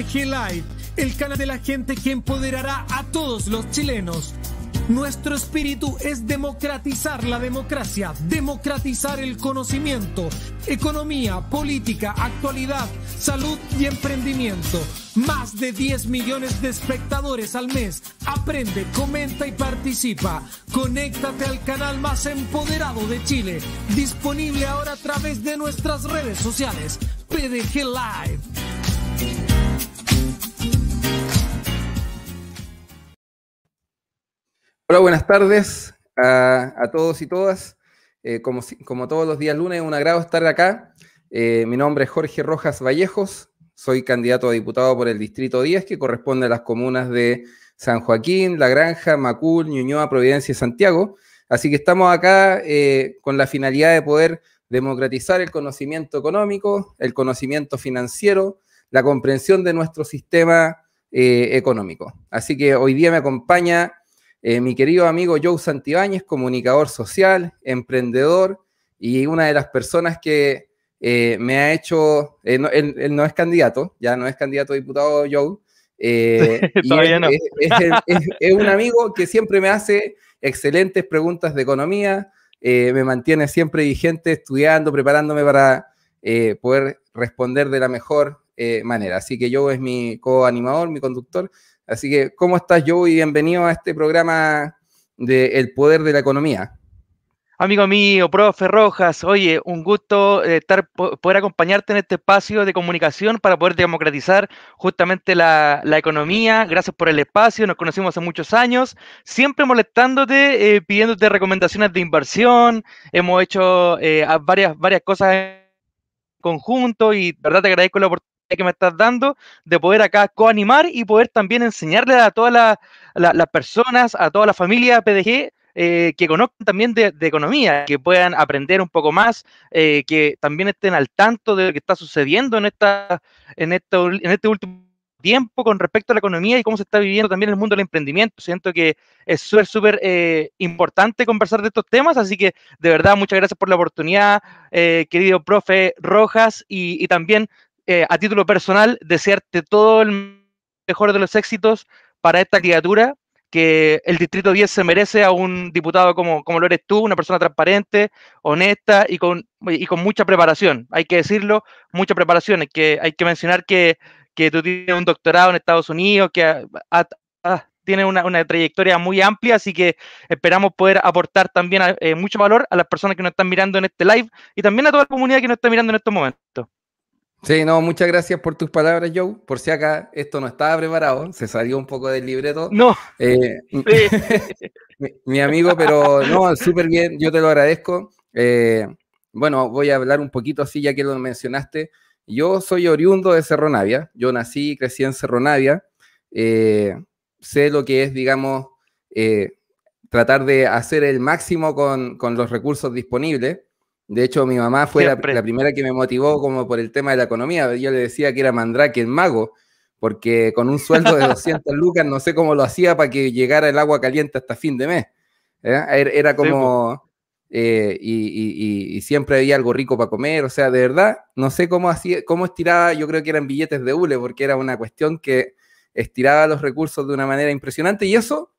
PDG Live, el canal de la gente que empoderará a todos los chilenos. Nuestro espíritu es democratizar la democracia, democratizar el conocimiento, economía, política, actualidad, salud y emprendimiento. Más de 10 millones de espectadores al mes. Aprende, comenta y participa. Conéctate al canal más empoderado de Chile. Disponible ahora a través de nuestras redes sociales. PDG Live. Hola, buenas tardes a todos y todas. Como todos los días lunes, un agrado estar acá. Mi nombre es Jorge Rojas Vallejos, soy candidato a diputado por el Distrito 10, que corresponde a las comunas de San Joaquín, La Granja, Macul, Ñuñoa, Providencia y Santiago. Así que estamos acá con la finalidad de poder democratizar el conocimiento económico, el conocimiento financiero, la comprensión de nuestro sistema económico. Así que hoy día me acompaña mi querido amigo Joe Santibáñez, comunicador social, emprendedor y una de las personas que me ha hecho, él no es candidato, ya no es candidato a diputado Joe, Todavía no. Es un amigo que siempre me hace excelentes preguntas de economía, me mantiene siempre vigente, estudiando, preparándome para poder responder de la mejor manera. Así que Joe es mi coanimador, mi conductor. Así que, ¿cómo estás, Joe? Y bienvenido a este programa de El Poder de la Economía. Amigo mío, profe Rojas, oye, un gusto poder acompañarte en este espacio de comunicación para poder democratizar justamente la economía. Gracias por el espacio, nos conocimos hace muchos años, siempre molestándote, pidiéndote recomendaciones de inversión. Hemos hecho varias cosas en conjunto y de verdad te agradezco la oportunidad que me estás dando de poder acá coanimar y poder también enseñarle a todas las personas, a toda la familia PDG, que conozcan también de economía, que puedan aprender un poco más, que también estén al tanto de lo que está sucediendo en este último tiempo con respecto a la economía y cómo se está viviendo también el mundo del emprendimiento. Siento que es súper importante conversar de estos temas, así que de verdad muchas gracias por la oportunidad, querido profe Rojas, y también a título personal, desearte todo el mejor de los éxitos para esta criatura, que el Distrito 10 se merece a un diputado como lo eres tú, una persona transparente, honesta y con mucha preparación. Hay que decirlo, mucha preparación. Hay que mencionar que tú tienes un doctorado en Estados Unidos, que tiene una trayectoria muy amplia, así que esperamos poder aportar también mucho valor a las personas que nos están mirando en este live y también a toda la comunidad que nos está mirando en estos momentos. Sí, no, muchas gracias por tus palabras, Joe. Por si acá esto no estaba preparado, se salió un poco del libreto. No. Mi amigo, pero no, súper bien, yo te lo agradezco. Bueno, voy a hablar un poquito así, ya que lo mencionaste. Yo soy oriundo de Cerro Navia, yo nací y crecí en Cerro Navia. Sé lo que es, digamos, tratar de hacer el máximo con los recursos disponibles. De hecho, mi mamá fue la primera que me motivó como por el tema de la economía. Yo le decía que era Mandrake el mago, porque con un sueldo de 200 lucas no sé cómo lo hacía para que llegara el agua caliente hasta fin de mes. Era como... y siempre había algo rico para comer. O sea, de verdad, no sé cómo estiraba, yo creo que eran billetes de hule, porque era una cuestión que estiraba los recursos de una manera impresionante. Y eso,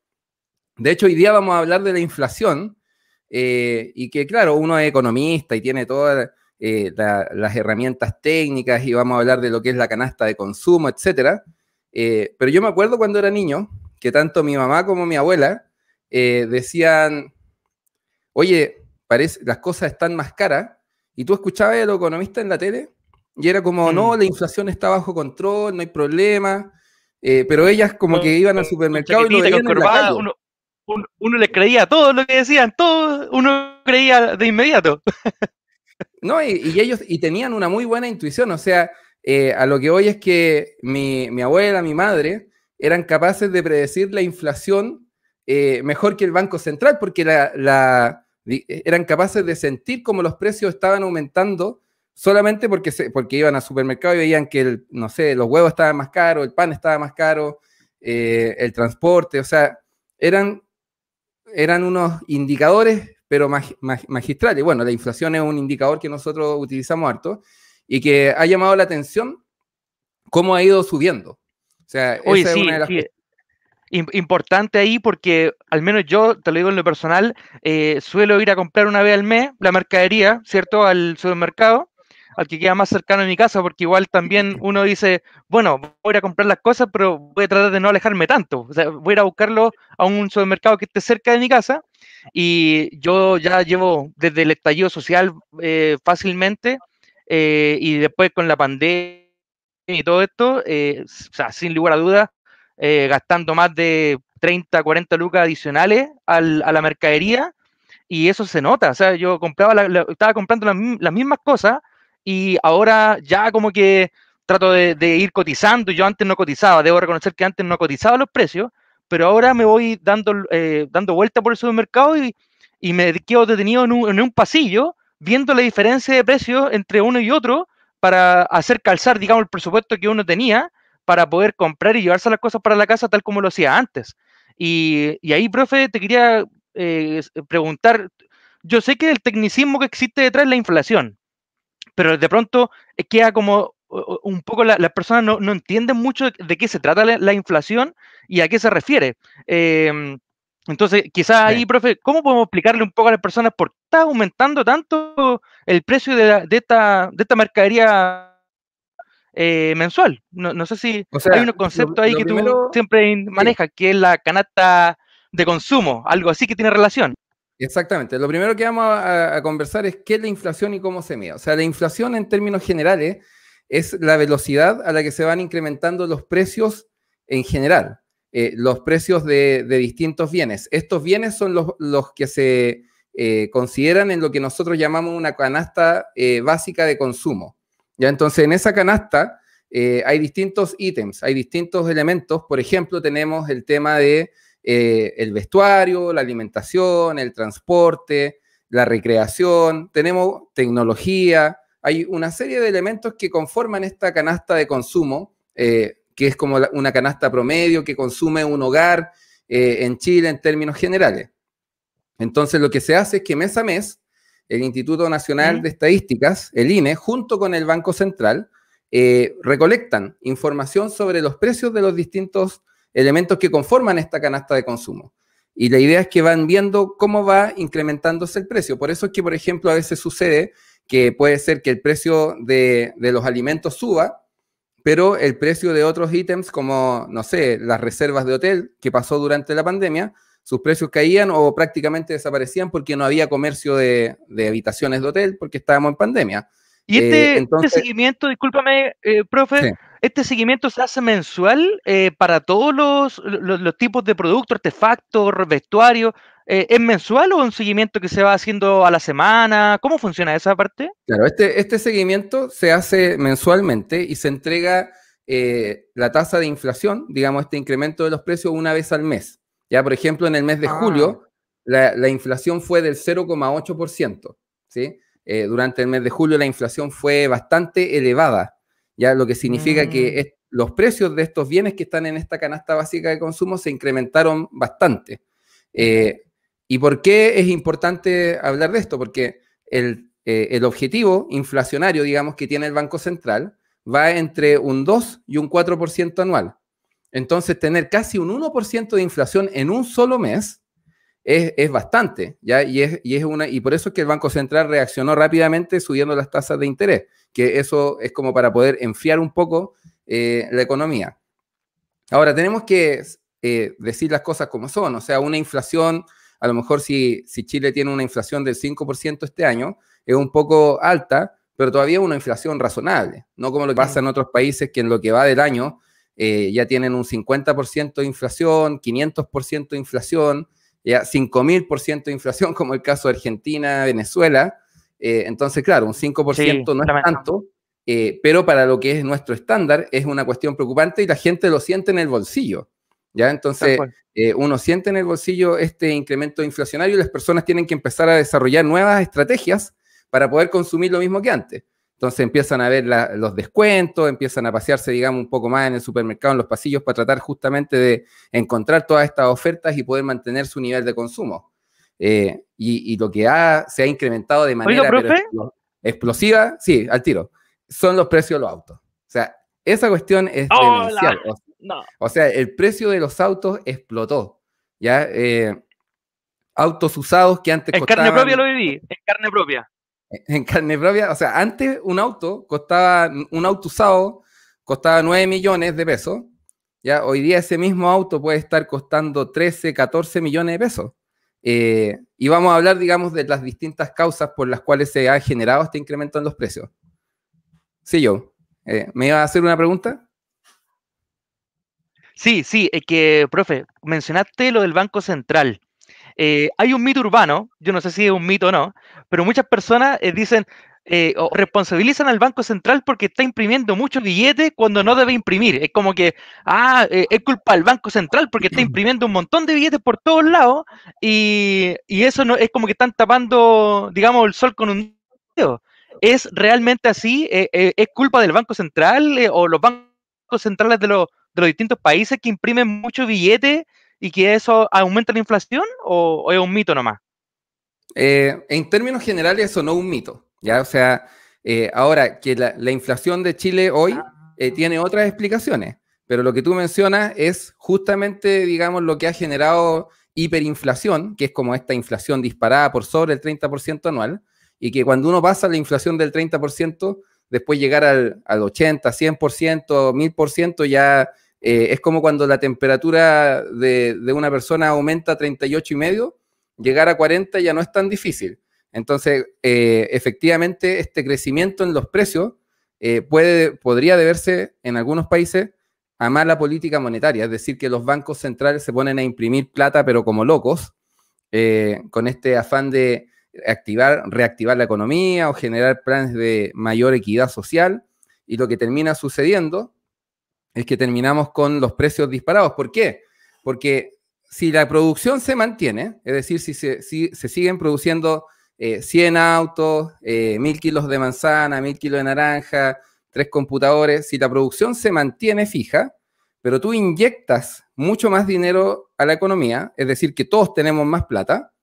de hecho, hoy día vamos a hablar de la inflación. Y que claro, uno es economista y tiene todas las herramientas técnicas y vamos a hablar de lo que es la canasta de consumo, etcétera. Pero yo me acuerdo cuando era niño que tanto mi mamá como mi abuela decían, oye, las cosas están más caras, y tú escuchabas a los economistas en la tele y era como, no, la inflación está bajo control, no hay problema, pero ellas como que iban al supermercado y lo veían en la calle. Uno les creía todo lo que decían, todo uno creía de inmediato. No, y ellos tenían una muy buena intuición, o sea, a lo que voy es que mi abuela, mi madre, eran capaces de predecir la inflación mejor que el Banco Central, porque eran capaces de sentir cómo los precios estaban aumentando solamente porque iban al supermercado y veían que, no sé, los huevos estaban más caros, el pan estaba más caro, el transporte, o sea, eran unos indicadores, pero magistrales. Bueno, la inflación es un indicador que nosotros utilizamos harto y que ha llamado la atención cómo ha ido subiendo. sea, Oye, esa es una de sí, las sí, importante ahí porque al menos yo, te lo digo en lo personal, suelo ir a comprar una vez al mes la mercadería, ¿cierto? Al supermercado, al que queda más cercano a mi casa, porque igual también uno dice, bueno, voy a ir a comprar las cosas, pero voy a tratar de no alejarme tanto. O sea, voy a ir a buscarlo a un supermercado que esté cerca de mi casa y yo ya llevo desde el estallido social fácilmente y después con la pandemia y todo esto, o sea, sin lugar a dudas gastando más de 30, 40 lucas adicionales a la mercadería y eso se nota. O sea, yo compraba estaba comprando las mismas cosas y ahora ya como que trato de ir cotizando. Yo antes no cotizaba, debo reconocer que antes no cotizaba los precios, pero ahora me voy dando vuelta por el supermercado y me quedo detenido en un pasillo viendo la diferencia de precios entre uno y otro para hacer calzar, digamos, el presupuesto que uno tenía para poder comprar y llevarse las cosas para la casa tal como lo hacía antes. Y ahí, profe, te quería preguntar, yo sé que el tecnicismo que existe detrás es la inflación, pero de pronto queda como un poco, las personas no entienden mucho de qué se trata la inflación y a qué se refiere. Entonces, quizás Sí. ahí, profe, ¿cómo podemos explicarle un poco a las personas por qué está aumentando tanto el precio de esta mercadería mensual? No sé si O hay sea, unos conceptos ahí lo que tú primero, siempre sí, manejas, que es la canasta de consumo, algo así que tiene relación. exactamente. Lo primero que vamos a conversar es qué es la inflación y cómo se mide. O sea, la inflación en términos generales es la velocidad a la que se van incrementando los precios en general, los precios de distintos bienes. Estos bienes son los que se consideran en lo que nosotros llamamos una canasta básica de consumo. ¿Ya? Entonces, en esa canasta hay distintos ítems, hay distintos elementos. Por ejemplo, tenemos el tema de el vestuario, la alimentación, el transporte, la recreación, tenemos tecnología, hay una serie de elementos que conforman esta canasta de consumo, que es como una canasta promedio que consume un hogar en Chile en términos generales. Entonces lo que se hace es que mes a mes el Instituto Nacional ¿Mm? de Estadísticas, el INE, junto con el Banco Central, recolectan información sobre los precios de los distintos elementos que conforman esta canasta de consumo. Y la idea es que van viendo cómo va incrementándose el precio. Por eso es que, por ejemplo, a veces sucede que puede ser que el precio de los alimentos suba, pero el precio de otros ítems como, no sé, las reservas de hotel, que pasó durante la pandemia, sus precios caían o prácticamente desaparecían porque no había comercio de habitaciones de hotel porque estábamos en pandemia. Y este Entonces, seguimiento, discúlpame, profe, sí. ¿este seguimiento se hace mensual para todos los tipos de productos, artefactos, vestuarios? ¿Es mensual o un seguimiento que se va haciendo a la semana? ¿Cómo funciona esa parte? Claro, este seguimiento se hace mensualmente y se entrega la tasa de inflación, digamos, este incremento de los precios una vez al mes. Ya, por ejemplo, en el mes de Ah, julio, la inflación fue del 0,8%, ¿sí? Durante el mes de julio la inflación fue bastante elevada, ya lo que significa que mm, los precios de estos bienes que están en esta canasta básica de consumo se incrementaron bastante. Eh, ¿Y por qué es importante hablar de esto? Porque el objetivo inflacionario, digamos, que tiene el Banco Central va entre un 2 y un 4% anual. Entonces, tener casi un 1% de inflación en un solo mes es bastante, ¿ya? Y por eso es que el Banco Central reaccionó rápidamente subiendo las tasas de interés, que eso es como para poder enfriar un poco la economía. Ahora, tenemos que decir las cosas como son, o sea, una inflación, a lo mejor si Chile tiene una inflación del 5% este año, es un poco alta, pero todavía es una inflación razonable, no como lo que pasa mm. en otros países que en lo que va del año ya tienen un 50% de inflación, 500% de inflación, ya 5.000% de inflación, como el caso de Argentina, Venezuela. Entonces, claro, un Sí, 5% no es lamentable. tanto, pero para lo que es nuestro estándar es una cuestión preocupante y la gente lo siente en el bolsillo. ¿Ya? Tal Entonces, cual. uno siente en el bolsillo este incremento inflacionario y las personas tienen que empezar a desarrollar nuevas estrategias para poder consumir lo mismo que antes. Entonces empiezan a ver los descuentos, empiezan a pasearse, digamos, un poco más en el supermercado, en los pasillos, para tratar justamente de encontrar todas estas ofertas y poder mantener su nivel de consumo. Y lo que se ha incrementado de Oiga, manera pero profe. explosiva, sí, al tiro, son los precios de los autos. O sea, esa cuestión es Hola. demencial. No. O sea, el precio de los autos explotó, ¿ya? Autos usados que antes En costaban... carne propia lo viví, en carne propia. En carne propia, o sea, antes un auto usado costaba 9 millones de pesos, ¿ya? Hoy día ese mismo auto puede estar costando 13, 14 millones de pesos. Y vamos a hablar, digamos, de las distintas causas por las cuales se ha generado este incremento en los precios. Sí, yo. ¿Me iba a hacer una pregunta? Sí, es que, profe, mencionaste lo del Banco Central. Hay un mito urbano, yo no sé si es un mito o no, pero muchas personas dicen o responsabilizan al Banco Central porque está imprimiendo muchos billetes cuando no debe imprimir. Es como que, es culpa del Banco Central porque está imprimiendo un montón de billetes por todos lados y eso no es como que están tapando, digamos, el sol con un dedo. ¿Es realmente así? ¿Es culpa del Banco Central o los bancos centrales de los distintos países que imprimen muchos billetes y que eso aumenta la inflación o es un mito nomás? En términos generales, eso no es un mito, ¿ya? O sea, ahora que la inflación de Chile hoy tiene otras explicaciones, pero lo que tú mencionas es justamente, digamos, lo que ha generado hiperinflación, que es como esta inflación disparada por sobre el 30% anual, y que cuando uno pasa la inflación del 30%, después llegar al 80, 100%, 1000%, ya es como cuando la temperatura de una persona aumenta a 38,5, llegar a 40 ya no es tan difícil. Entonces, efectivamente, este crecimiento en los precios podría deberse en algunos países a mala política monetaria, es decir, que los bancos centrales se ponen a imprimir plata, pero como locos, con este afán de reactivar la economía o generar planes de mayor equidad social, y lo que termina sucediendo es que terminamos con los precios disparados. ¿Por qué? Porque si la producción se mantiene, es decir, si se siguen produciendo 100 autos, 1000 kilos de manzana, 1000 kilos de naranja, 3 computadores, si la producción se mantiene fija, pero tú inyectas mucho más dinero a la economía, es decir, que todos tenemos más plata,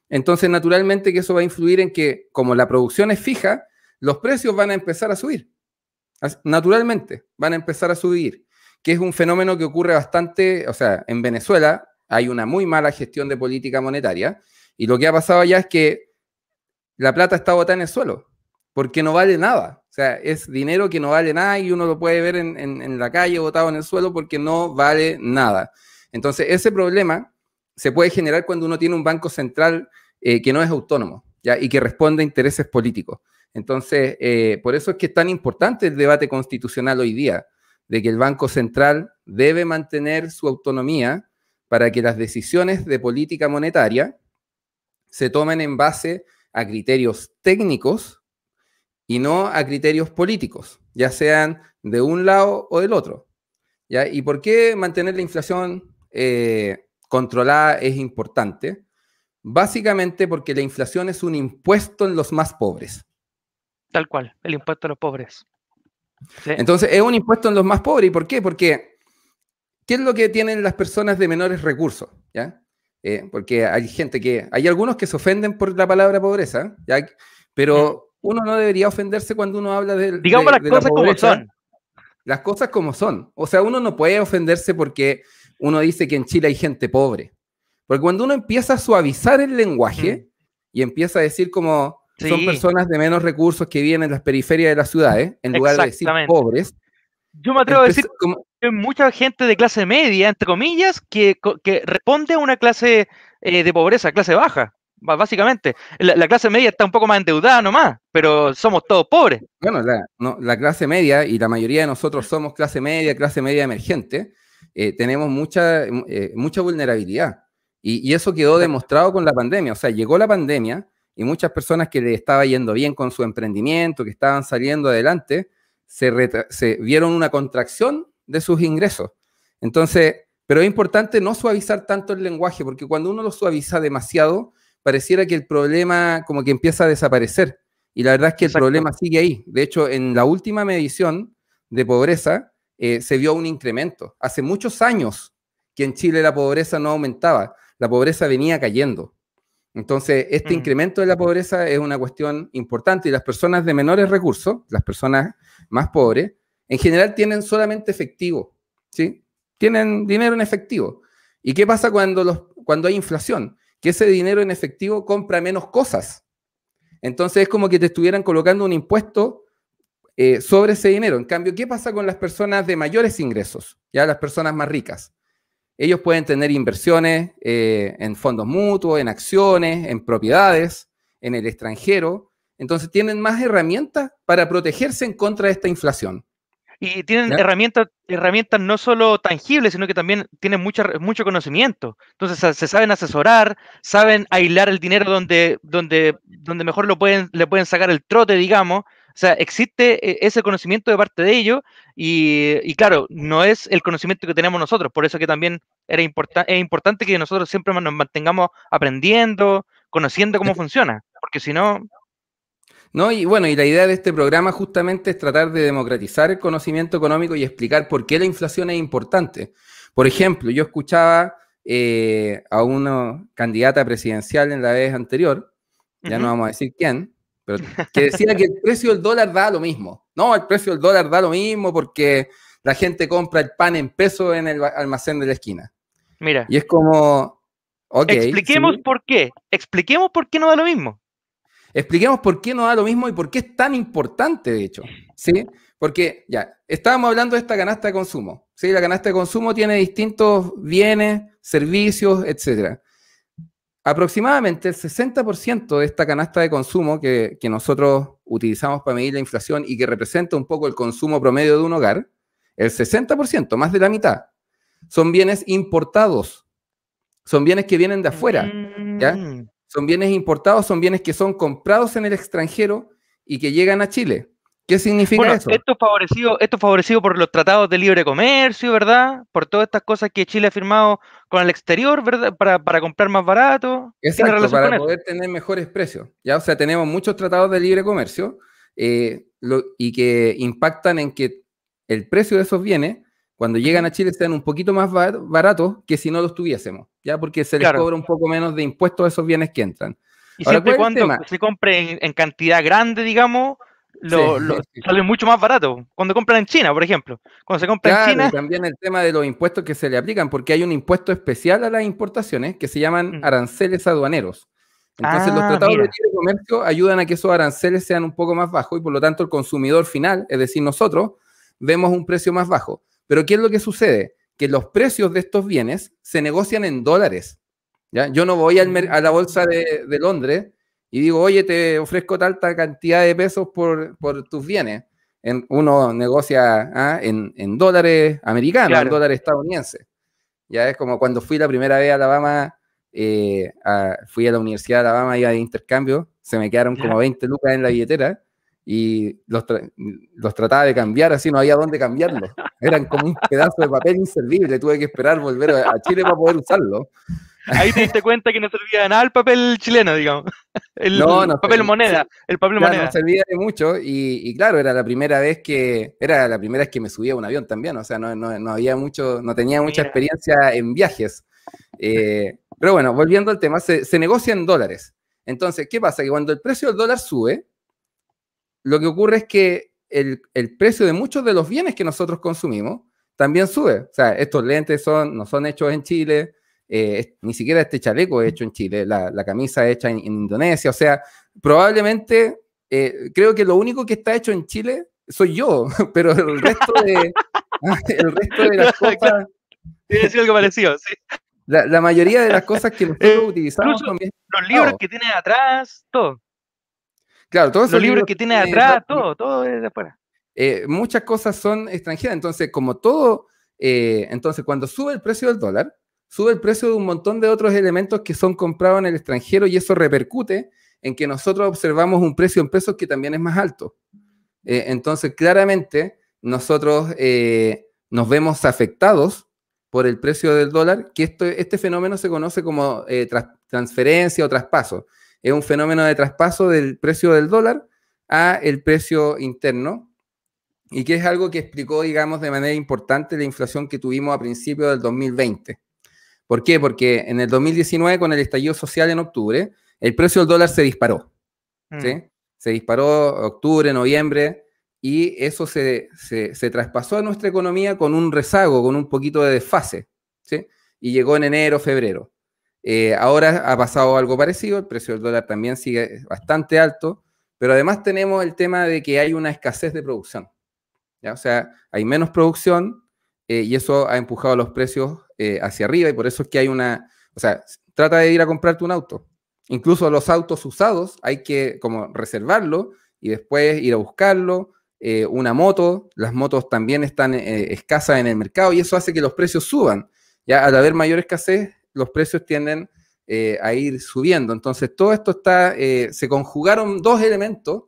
entonces naturalmente que eso va a influir en que, como la producción es fija, los precios van a empezar a subir. Naturalmente, van a empezar a subir, que es un fenómeno que ocurre bastante, o sea, en Venezuela hay una muy mala gestión de política monetaria, y lo que ha pasado allá es que la plata está botada en el suelo, porque no vale nada. O sea, es dinero que no vale nada y uno lo puede ver en la calle botado en el suelo porque no vale nada. Entonces, ese problema se puede generar cuando uno tiene un banco central que no es autónomo, ¿ya? Y que responde a intereses políticos. Entonces, por eso es que es tan importante el debate constitucional hoy día, de que el Banco Central debe mantener su autonomía para que las decisiones de política monetaria se tomen en base a criterios técnicos y no a criterios políticos, ya sean de un lado o del otro, ¿ya? ¿Y por qué mantener la inflación controlada es importante? Básicamente porque la inflación es un impuesto en los más pobres. Tal cual, el impuesto a los pobres. Sí. Entonces, es un impuesto en los más pobres. ¿Y por qué? Porque, ¿qué es lo que tienen las personas de menores recursos? ¿Ya? Porque hay algunos que se ofenden por la palabra pobreza, ¿ya? Pero uno no debería ofenderse cuando uno habla de las de cosas la pobreza. como son. Las cosas como son. O sea, uno no puede ofenderse porque uno dice que en Chile hay gente pobre. Porque cuando uno empieza a suavizar el lenguaje y empieza a decir como son personas de menos recursos que viven en las periferias de las ciudades, en lugar de decir pobres. Yo me atrevo a decir que hay mucha gente de clase media, entre comillas, que responde a una clase de pobreza, clase baja, básicamente. La clase media está un poco más endeudada nomás, pero somos todos pobres. Bueno, la clase media, y la mayoría de nosotros somos clase media emergente, tenemos mucha vulnerabilidad. Y eso quedó demostrado con la pandemia. O sea, llegó la pandemia y muchas personas que le estaba yendo bien con su emprendimiento, que estaban saliendo adelante, se vieron una contracción de sus ingresos. Entonces, pero es importante no suavizar tanto el lenguaje, porque cuando uno lo suaviza demasiado, pareciera que el problema como que empieza a desaparecer. Y la verdad es que el problema sigue ahí. De hecho, en la última medición de pobreza se vio un incremento. Hace muchos años que en Chile la pobreza no aumentaba, la pobreza venía cayendo. Entonces, este incremento de la pobreza es una cuestión importante, y las personas de menores recursos, las personas más pobres, en general tienen solamente efectivo, ¿sí? tienen dinero en efectivo. ¿Y qué pasa cuando hay inflación? Que ese dinero en efectivo compra menos cosas. Entonces es como que te estuvieran colocando un impuesto sobre ese dinero. En cambio, ¿qué pasa con las personas de mayores ingresos? Ya las personas más ricas. Ellos pueden tener inversiones en fondos mutuos, en acciones, en propiedades, en el extranjero. Entonces tienen más herramientas para protegerse en contra de esta inflación. Y tienen ¿Ya? herramientas no solo tangibles, sino que también tienen mucho conocimiento. Entonces se saben asesorar, saben aislar el dinero donde mejor le pueden sacar el trote, digamos. O sea, existe ese conocimiento de parte de ellos y claro, no es el conocimiento que tenemos nosotros. Por eso que también es importante que nosotros siempre nos mantengamos aprendiendo, conociendo cómo funciona. Porque si no... ¿No? Y bueno, y la idea de este programa justamente es tratar de democratizar el conocimiento económico y explicar por qué la inflación es importante. Por ejemplo, yo escuchaba a una candidata presidencial en la vez anterior, ya no vamos a decir quién, pero que decía que el precio del dólar da lo mismo. No, el precio del dólar da lo mismo porque la gente compra el pan en pesos en el almacén de la esquina. Mira. Y es como, ok. Expliquemos ¿sí? por qué. Expliquemos por qué no da lo mismo. Expliquemos por qué no da lo mismo y por qué es tan importante, de hecho. ¿Sí? Porque ya, estábamos hablando de esta canasta de consumo. ¿Sí? La canasta de consumo tiene distintos bienes, servicios, etc. Aproximadamente el 60% de esta canasta de consumo que nosotros utilizamos para medir la inflación y que representa un poco el consumo promedio de un hogar, el 60%, más de la mitad, son bienes importados. Son bienes que vienen de afuera. ¿Ya? Son bienes importados, son bienes que son comprados en el extranjero y que llegan a Chile. ¿Qué significa eso? Esto es favorecido por los tratados de libre comercio, ¿verdad? Por todas estas cosas que Chile ha firmado con el exterior, ¿verdad? Para comprar más barato. Exacto, para poder tener mejores precios. ¿Ya? O sea, tenemos muchos tratados de libre comercio y que impactan en que el precio de esos bienes, cuando llegan a Chile, sean un poquito más baratos que si no los tuviésemos, ¿ya? Porque se les cobra un poco menos de impuestos a esos bienes que entran. Y ahora, siempre y cuando se compre en cantidad grande, digamos, sale mucho más barato. Cuando compran en China, por ejemplo. Cuando se compra en China... Y también el tema de los impuestos que se le aplican, porque hay un impuesto especial a las importaciones que se llaman aranceles aduaneros. Entonces los tratados de libre comercio ayudan a que esos aranceles sean un poco más bajos y por lo tanto el consumidor final, es decir, nosotros, vemos un precio más bajo. Pero ¿qué es lo que sucede? Que los precios de estos bienes se negocian en dólares. ¿Ya? Yo no voy a la bolsa de Londres y digo, oye, te ofrezco tanta cantidad de pesos por tus bienes. Uno negocia en dólares americanos, en dólares estadounidenses. Ya es como cuando fui la primera vez a Alabama, fui a la Universidad de Alabama, iba de intercambio, se me quedaron como 20 lucas en la billetera y los trataba de cambiar, así no había dónde cambiarlos. Eran como un pedazo de papel inservible, tuve que esperar volver a Chile para poder usarlo. Ahí te diste cuenta que no servía de nada el papel chileno, digamos. El papel moneda. No servía de mucho y claro, era la primera vez que me subía a un avión también, o sea, no había mucho, no tenía mucha experiencia en viajes. Pero bueno, volviendo al tema, se negocia en dólares. Entonces, ¿qué pasa? Que cuando el precio del dólar sube, lo que ocurre es que el precio de muchos de los bienes que nosotros consumimos también sube. O sea, estos lentes no son hechos en Chile, ni siquiera este chaleco es hecho en Chile, la camisa es hecha en Indonesia. O sea, probablemente, creo que lo único que está hecho en Chile soy yo, pero el resto de las cosas... Debe decir algo parecido, sí. La mayoría de las cosas que nosotros utilizamos también... Los libros que tiene atrás, todo. Claro, todos los libros que tiene atrás, todo es de afuera. Muchas cosas son extranjeras, entonces como todo, entonces cuando sube el precio del dólar, sube el precio de un montón de otros elementos que son comprados en el extranjero y eso repercute en que nosotros observamos un precio en pesos que también es más alto. Entonces claramente nosotros nos vemos afectados por el precio del dólar, que este fenómeno se conoce como transferencia o traspaso. Es un fenómeno de traspaso del precio del dólar a el precio interno y que es algo que explicó, digamos, de manera importante la inflación que tuvimos a principios del 2020. ¿Por qué? Porque en el 2019, con el estallido social en octubre, el precio del dólar se disparó. ¿Sí? Se disparó octubre, noviembre y eso se traspasó a nuestra economía con un rezago, con un poquito de desfase, ¿sí? Y llegó en enero, febrero. Ahora ha pasado algo parecido, el precio del dólar también sigue bastante alto, pero además tenemos el tema de que hay una escasez de producción, ¿ya? O sea, hay menos producción y eso ha empujado los precios hacia arriba y por eso es que hay una, o sea, trata de ir a comprarte un auto. Incluso los autos usados hay que como reservarlo y después ir a buscarlo. Una moto, las motos también están escasas en el mercado y eso hace que los precios suban. Ya al haber mayor escasez, los precios tienden a ir subiendo. Entonces, todo esto se conjugaron dos elementos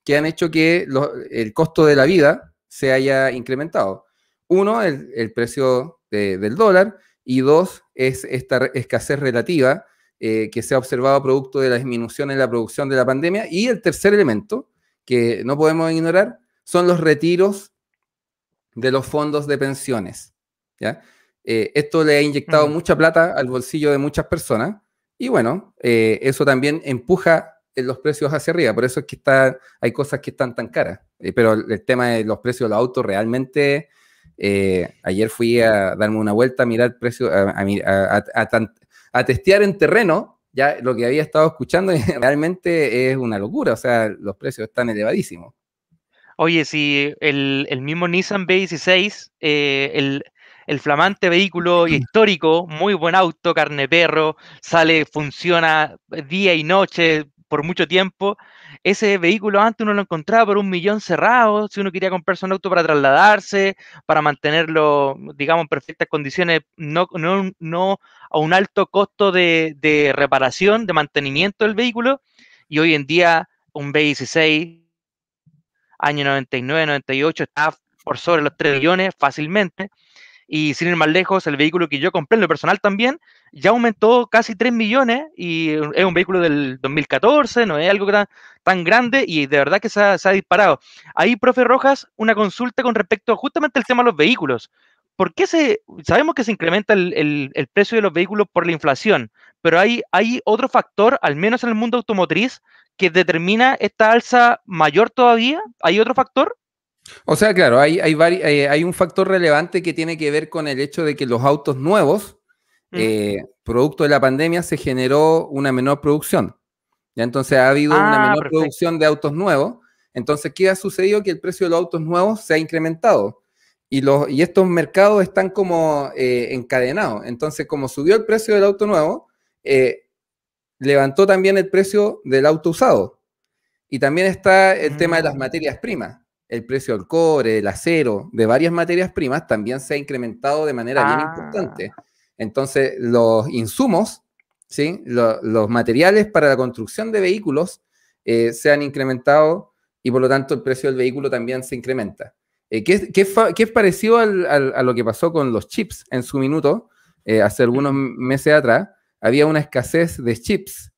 que han hecho que el costo de la vida se haya incrementado. Uno, el precio del dólar, y dos, es esta escasez relativa que se ha observado producto de la disminución en la producción de la pandemia. Y el tercer elemento, que no podemos ignorar, son los retiros de los fondos de pensiones, ¿ya? Esto le ha inyectado mucha plata al bolsillo de muchas personas y bueno, eso también empuja los precios hacia arriba, por eso es que hay cosas que están tan caras, pero el tema de los precios de los autos realmente, ayer fui a darme una vuelta a mirar precios, a testear en terreno, ya lo que había estado escuchando y realmente es una locura, o sea, los precios están elevadísimos. Oye, si el mismo Nissan B16, el flamante vehículo histórico, muy buen auto, carne perro, funciona día y noche por mucho tiempo. Ese vehículo antes uno lo encontraba por 1 millón cerrado, si uno quería comprarse un auto para trasladarse, para mantenerlo, digamos, en perfectas condiciones, no a un alto costo de reparación, de mantenimiento del vehículo. Y hoy en día un B16 año 99, 98, está por sobre los 3 millones fácilmente. Y sin ir más lejos, el vehículo que yo compré en lo personal también ya aumentó casi 3 millones y es un vehículo del 2014, no es algo tan grande y de verdad que se ha disparado. Ahí, profe Rojas, una consulta con respecto justamente al tema de los vehículos. ¿Por qué sabemos que se incrementa el precio de los vehículos por la inflación, pero hay otro factor, al menos en el mundo automotriz, que determina esta alza mayor todavía? ¿Hay otro factor? O sea, claro, hay un factor relevante que tiene que ver con el hecho de que los autos nuevos, producto de la pandemia, se generó una menor producción. ¿Ya? Entonces ha habido una menor producción de autos nuevos. Entonces, ¿qué ha sucedido? Que el precio de los autos nuevos se ha incrementado. Y estos mercados están como encadenados. Entonces, como subió el precio del auto nuevo, levantó también el precio del auto usado. Y también está el tema de las materias primas. El precio del cobre, del acero, de varias materias primas también se ha incrementado de manera bien importante. Entonces, los insumos, ¿sí? Los materiales para la construcción de vehículos se han incrementado y por lo tanto el precio del vehículo también se incrementa. ¿Qué es parecido a lo que pasó con los chips en su minuto? Hace algunos meses atrás, había una escasez de chips.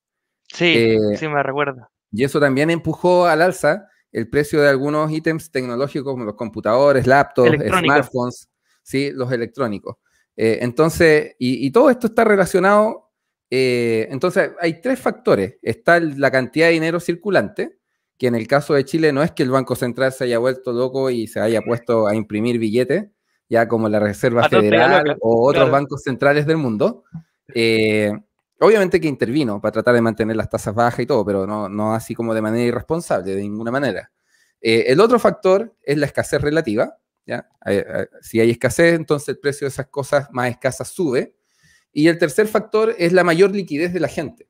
Sí, sí me recuerdo. Y eso también empujó al alza el precio de algunos ítems tecnológicos como los computadores, laptops, smartphones, ¿sí? Los electrónicos. Entonces, y todo esto está relacionado. Entonces, hay tres factores. Está la cantidad de dinero circulante, que en el caso de Chile no es que el Banco Central se haya vuelto loco y se haya puesto a imprimir billetes, ya como la Reserva Federal o otros bancos centrales del mundo. Obviamente que intervino para tratar de mantener las tasas bajas y todo, pero no así como de manera irresponsable, de ninguna manera. El otro factor es la escasez relativa, ¿ya? Si hay escasez, entonces el precio de esas cosas más escasas sube. Y el tercer factor es la mayor liquidez de la gente,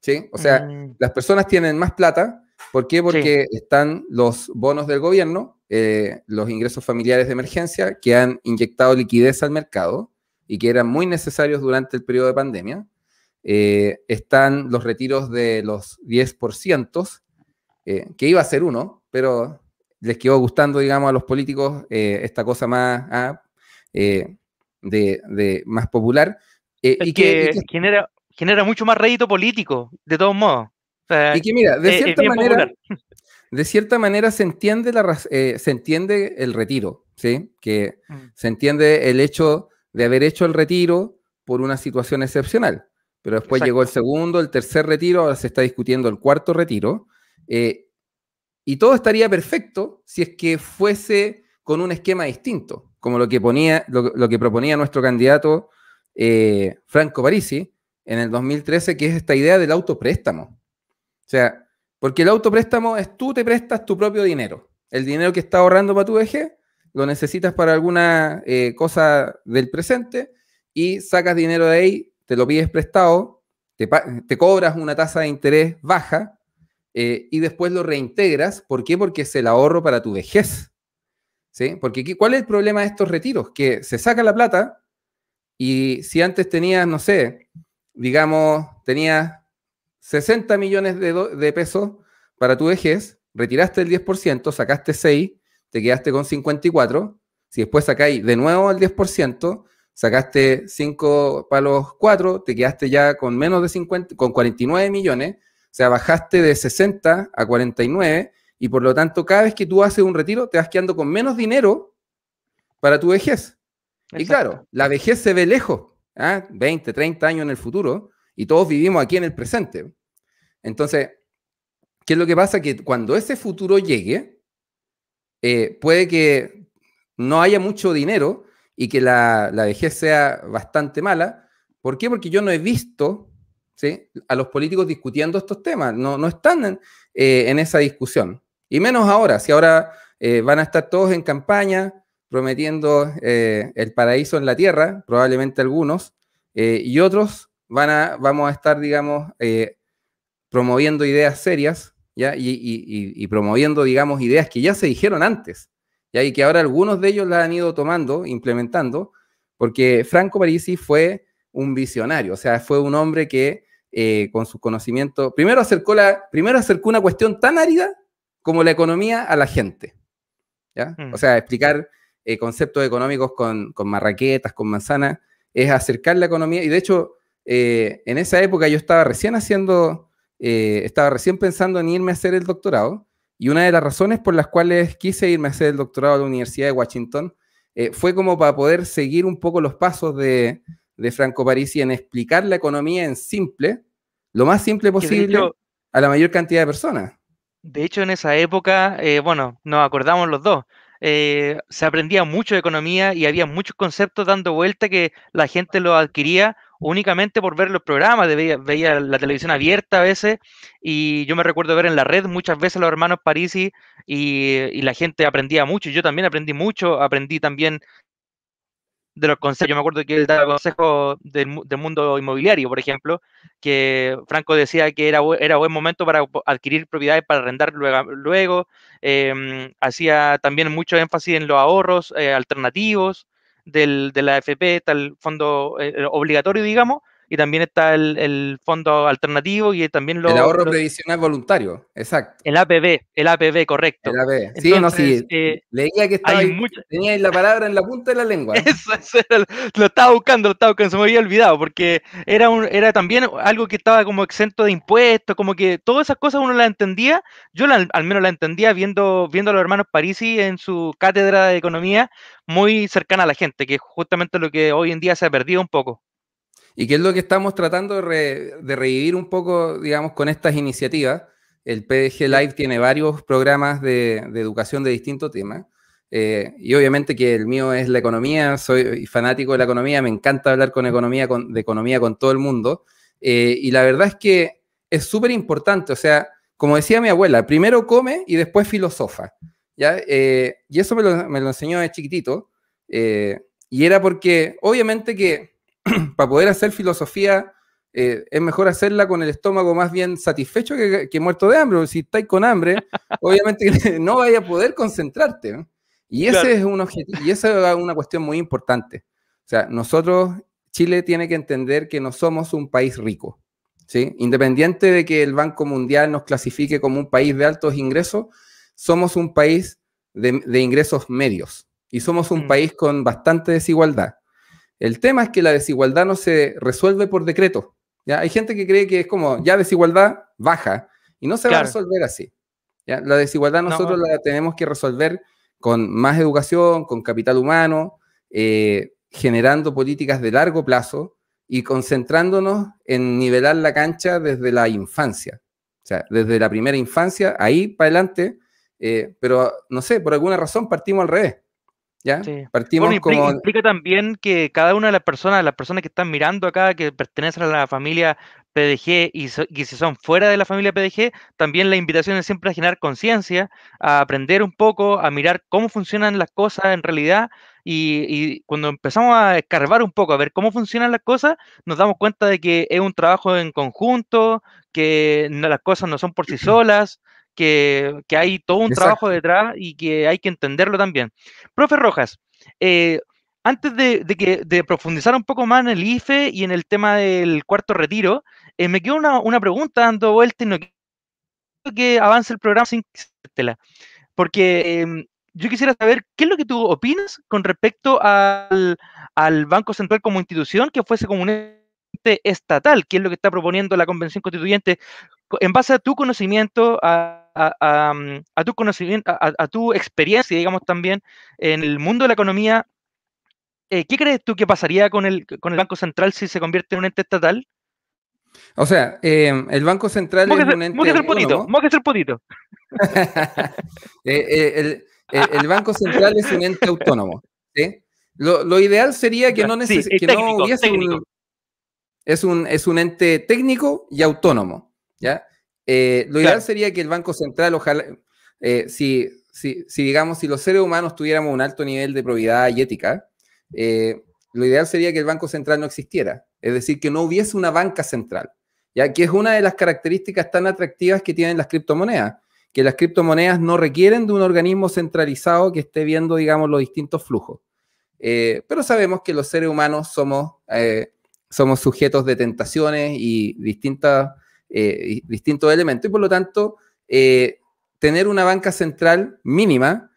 ¿sí? O sea, las personas tienen más plata. ¿Por qué? Porque están los bonos del gobierno, los ingresos familiares de emergencia, que han inyectado liquidez al mercado y que eran muy necesarios durante el periodo de pandemia. Están los retiros de los 10%, que iba a ser uno, pero les quedó gustando, digamos, a los políticos esta cosa más, más popular. Y que genera mucho más rédito político, de todos modos. O sea, y que mira, de cierta manera se entiende el retiro, ¿sí? Que se entiende el hecho de haber hecho el retiro por una situación excepcional. Pero después llegó el segundo, el tercer retiro, ahora se está discutiendo el cuarto retiro. Y todo estaría perfecto si es que fuese con un esquema distinto, como lo que proponía nuestro candidato Franco Parisi en el 2013, que es esta idea del autopréstamo. O sea, porque el autopréstamo es tú te prestas tu propio dinero. El dinero que estás ahorrando para tu vejez, lo necesitas para alguna cosa del presente y sacas dinero de ahí, te lo pides prestado, te cobras una tasa de interés baja y después lo reintegras. ¿Por qué? Porque es el ahorro para tu vejez. ¿Sí? Porque ¿cuál es el problema de estos retiros? Que se saca la plata y si antes tenías, no sé, digamos, tenías 60 millones de pesos para tu vejez, retiraste el 10%, sacaste 6, te quedaste con 54. Si después sacáis de nuevo el 10%, sacaste 5 para los 4, te quedaste ya con menos de 50, con 49 millones, o sea, bajaste de 60 a 49, y por lo tanto, cada vez que tú haces un retiro, te vas quedando con menos dinero para tu vejez. Exacto. Y claro, la vejez se ve lejos, 20, 30 años en el futuro, y todos vivimos aquí en el presente. Entonces, ¿qué es lo que pasa? Que cuando ese futuro llegue, puede que no haya mucho dinero y que la vejez sea bastante mala. ¿Por qué? Porque yo no he visto, ¿sí?, a los políticos discutiendo estos temas. No están en esa discusión. Y menos ahora, si ahora van a estar todos en campaña prometiendo el paraíso en la tierra, probablemente algunos, y otros vamos a estar, digamos, promoviendo ideas serias, ¿ya? Y promoviendo, digamos, ideas que ya se dijeron antes, ¿ya? Y que ahora algunos de ellos las han ido tomando, implementando, porque Franco Parisi fue un visionario, o sea, fue un hombre que con sus conocimientos, primero acercó una cuestión tan árida como la economía a la gente, ¿ya? O sea, explicar conceptos económicos con marraquetas, con manzanas, es acercar la economía. Y de hecho, en esa época yo estaba recién pensando en irme a hacer el doctorado, y una de las razones por las cuales quise irme a hacer el doctorado a la Universidad de Washington fue como para poder seguir un poco los pasos de Franco Parisi en explicar la economía en simple, lo más simple posible, a la mayor cantidad de personas. De hecho, en esa época, bueno, nos acordamos los dos, se aprendía mucho de economía y había muchos conceptos dando vuelta que la gente lo adquiría únicamente por ver los programas, veía la televisión abierta a veces, y yo me recuerdo ver en la red muchas veces a los hermanos Parisi y la gente aprendía mucho. Yo también aprendí mucho, aprendí también de los consejos. Yo me acuerdo que él daba consejos del mundo inmobiliario, por ejemplo, que Franco decía que era buen momento para adquirir propiedades para arrendar luego. Hacía también mucho énfasis en los ahorros alternativos de la AFP, está el fondo obligatorio, digamos, y también está el fondo alternativo y también el ahorro previsional voluntario, exacto. El APB, correcto. El APB. Sí, entonces, sí, leía que tenía la palabra en la punta de la lengua. Eso lo estaba buscando, se me había olvidado, porque era también algo que estaba como exento de impuestos, como que todas esas cosas uno las entendía. Yo al menos las entendía viendo a los hermanos Parisi en su cátedra de economía, muy cercana a la gente, que es justamente lo que hoy en día se ha perdido un poco. Y que es lo que estamos tratando de revivir un poco, digamos, con estas iniciativas. El PDG Live tiene varios programas de educación de distintos temas. Y obviamente que el mío es la economía, soy fanático de la economía, me encanta hablar de economía con todo el mundo. Y la verdad es que es súper importante, o sea, como decía mi abuela, primero come y después filosofa, ¿ya? Y eso me lo enseñó de chiquitito. Y era porque, obviamente que para poder hacer filosofía es mejor hacerla con el estómago más bien satisfecho que muerto de hambre. Si estáis con hambre, obviamente no vais a poder concentrarte, ¿no? Y ese es un objetivo, y esa es una cuestión muy importante. O sea, nosotros, Chile tiene que entender que no somos un país rico, ¿sí? Independiente de que el Banco Mundial nos clasifique como un país de altos ingresos, somos un país de ingresos medios y somos un país con bastante desigualdad. El tema es que la desigualdad no se resuelve por decreto, ¿ya? Hay gente que cree que es como, ya desigualdad baja, y no se va a resolver así, ¿ya? La desigualdad nosotros la tenemos que resolver con más educación, con capital humano, generando políticas de largo plazo y concentrándonos en nivelar la cancha desde la infancia. O sea, desde la primera infancia, ahí para adelante, pero no sé, por alguna razón partimos al revés. ¿Ya? Sí. Partimos Bueno, como... implica también que cada una de las personas que están mirando acá, que pertenecen a la familia PDG y si son fuera de la familia PDG, también la invitación es siempre a generar conciencia, a aprender un poco, a mirar cómo funcionan las cosas en realidad y cuando empezamos a escarbar un poco, a ver cómo funcionan las cosas, nos damos cuenta de que es un trabajo en conjunto, que las cosas no son por sí solas, que hay todo un trabajo Exacto. detrás y que hay que entenderlo también. Profe Rojas, eh, antes de profundizar un poco más en el IFE y en el tema del cuarto retiro, me quedó una pregunta dando vuelta y no quiero que avance el programa sin hacértela, porque yo quisiera saber qué es lo que tú opinas con respecto al Banco Central como institución que fuese como un ente estatal, que es lo que está proponiendo la Convención Constituyente, en base a tu conocimiento, a tu conocimiento, a tu experiencia, digamos, también en el mundo de la economía. ¿Qué crees tú que pasaría con el Banco Central si se convierte en un ente estatal? O sea, el Banco Central es un ente Móquese el potito, autónomo. móquese el potito. El Banco Central es un ente autónomo. ¿Sí? Lo ideal sería que Sí, que no técnico, hubiese técnico. es un ente técnico y autónomo. ¿Ya? Lo ideal Claro. sería que el Banco Central, ojalá, digamos, si los seres humanos tuviéramos un alto nivel de probidad y ética, lo ideal sería que el Banco Central no existiera. Es decir, que no hubiese una banca central, ya que es una de las características tan atractivas que tienen las criptomonedas, que las criptomonedas no requieren de un organismo centralizado que esté viendo, digamos, los distintos flujos. Pero sabemos que los seres humanos somos sujetos de tentaciones y distintos elementos, y por lo tanto, tener una banca central mínima,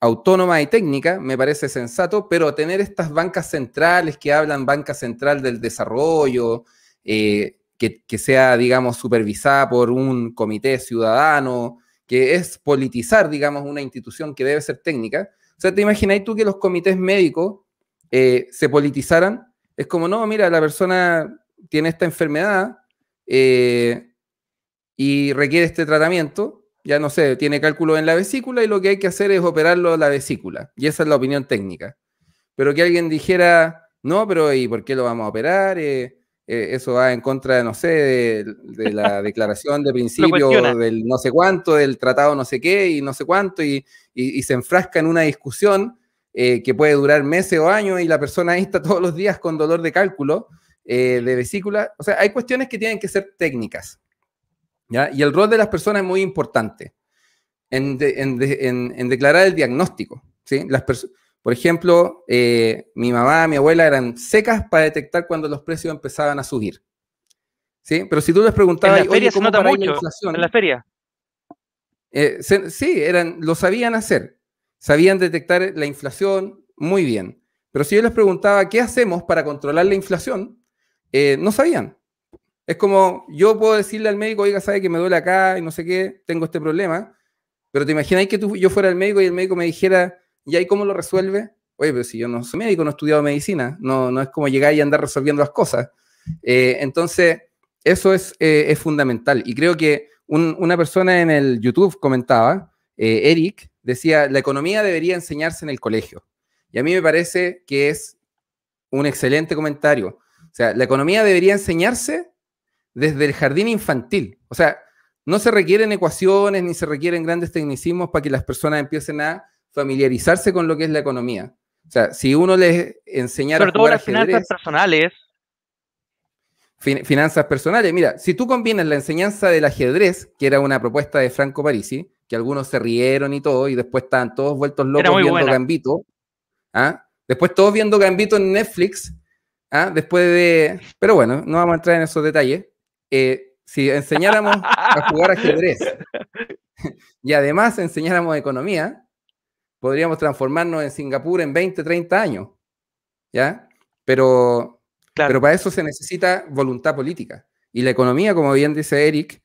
autónoma y técnica, me parece sensato, pero tener estas bancas centrales que hablan banca central del desarrollo, que sea, digamos, supervisada por un comité ciudadano, que es politizar, digamos, una institución que debe ser técnica. O sea, ¿te imagináis tú que los comités médicos se politizaran? Es como, no, mira, la persona tiene esta enfermedad y requiere este tratamiento, ya no sé, tiene cálculo en la vesícula y lo que hay que hacer es operarlo la vesícula. Y esa es la opinión técnica. Pero que alguien dijera, no, pero ¿y por qué lo vamos a operar? Eso va en contra, no sé, de la declaración de principio del no sé cuánto, del tratado no sé qué y no sé cuánto, y se enfrasca en una discusión que puede durar meses o años y la persona ahí está todos los días con dolor de cálculo, de vesícula. O sea, hay cuestiones que tienen que ser técnicas, ¿ya? Y el rol de las personas es muy importante en declarar el diagnóstico, ¿sí? Por ejemplo, mi mamá, mi abuela eran secas para detectar cuando los precios empezaban a subir, ¿sí? Pero si tú les preguntabas, oye, ¿cómo paráis la inflación? En la feria. Sí, lo sabían hacer, sabían detectar la inflación muy bien. Pero si yo les preguntaba, ¿qué hacemos para controlar la inflación? No sabían. Es como, yo puedo decirle al médico, oiga, sabe que me duele acá y no sé qué, tengo este problema, pero te imagináis que yo fuera el médico y el médico me dijera, ¿y ahí cómo lo resuelve? Oye, pero si yo no soy médico, no he estudiado medicina, no es como llegar y andar resolviendo las cosas. Entonces, eso es fundamental. Y creo que una persona en el YouTube comentaba, Eric, decía, la economía debería enseñarse en el colegio. Y a mí me parece que es un excelente comentario. O sea, la economía debería enseñarse desde el jardín infantil. O sea, no se requieren ecuaciones ni se requieren grandes tecnicismos para que las personas empiecen a familiarizarse con lo que es la economía. O sea, si uno les enseñara sobre a jugar todo las finanzas personales. Finanzas personales. Mira, si tú combinas la enseñanza del ajedrez, que era una propuesta de Franco Parisi, que algunos se rieron y todo, y después estaban todos vueltos locos viendo Gambito. ¿Ah? Después todos viendo Gambito en Netflix. ¿Ah? Después de... Pero bueno, no vamos a entrar en esos detalles. Si enseñáramos a jugar ajedrez y además enseñáramos economía, podríamos transformarnos en Singapur en 20, 30 años, ¿ya? Pero para eso se necesita voluntad política. Y la economía, como bien dice Eric,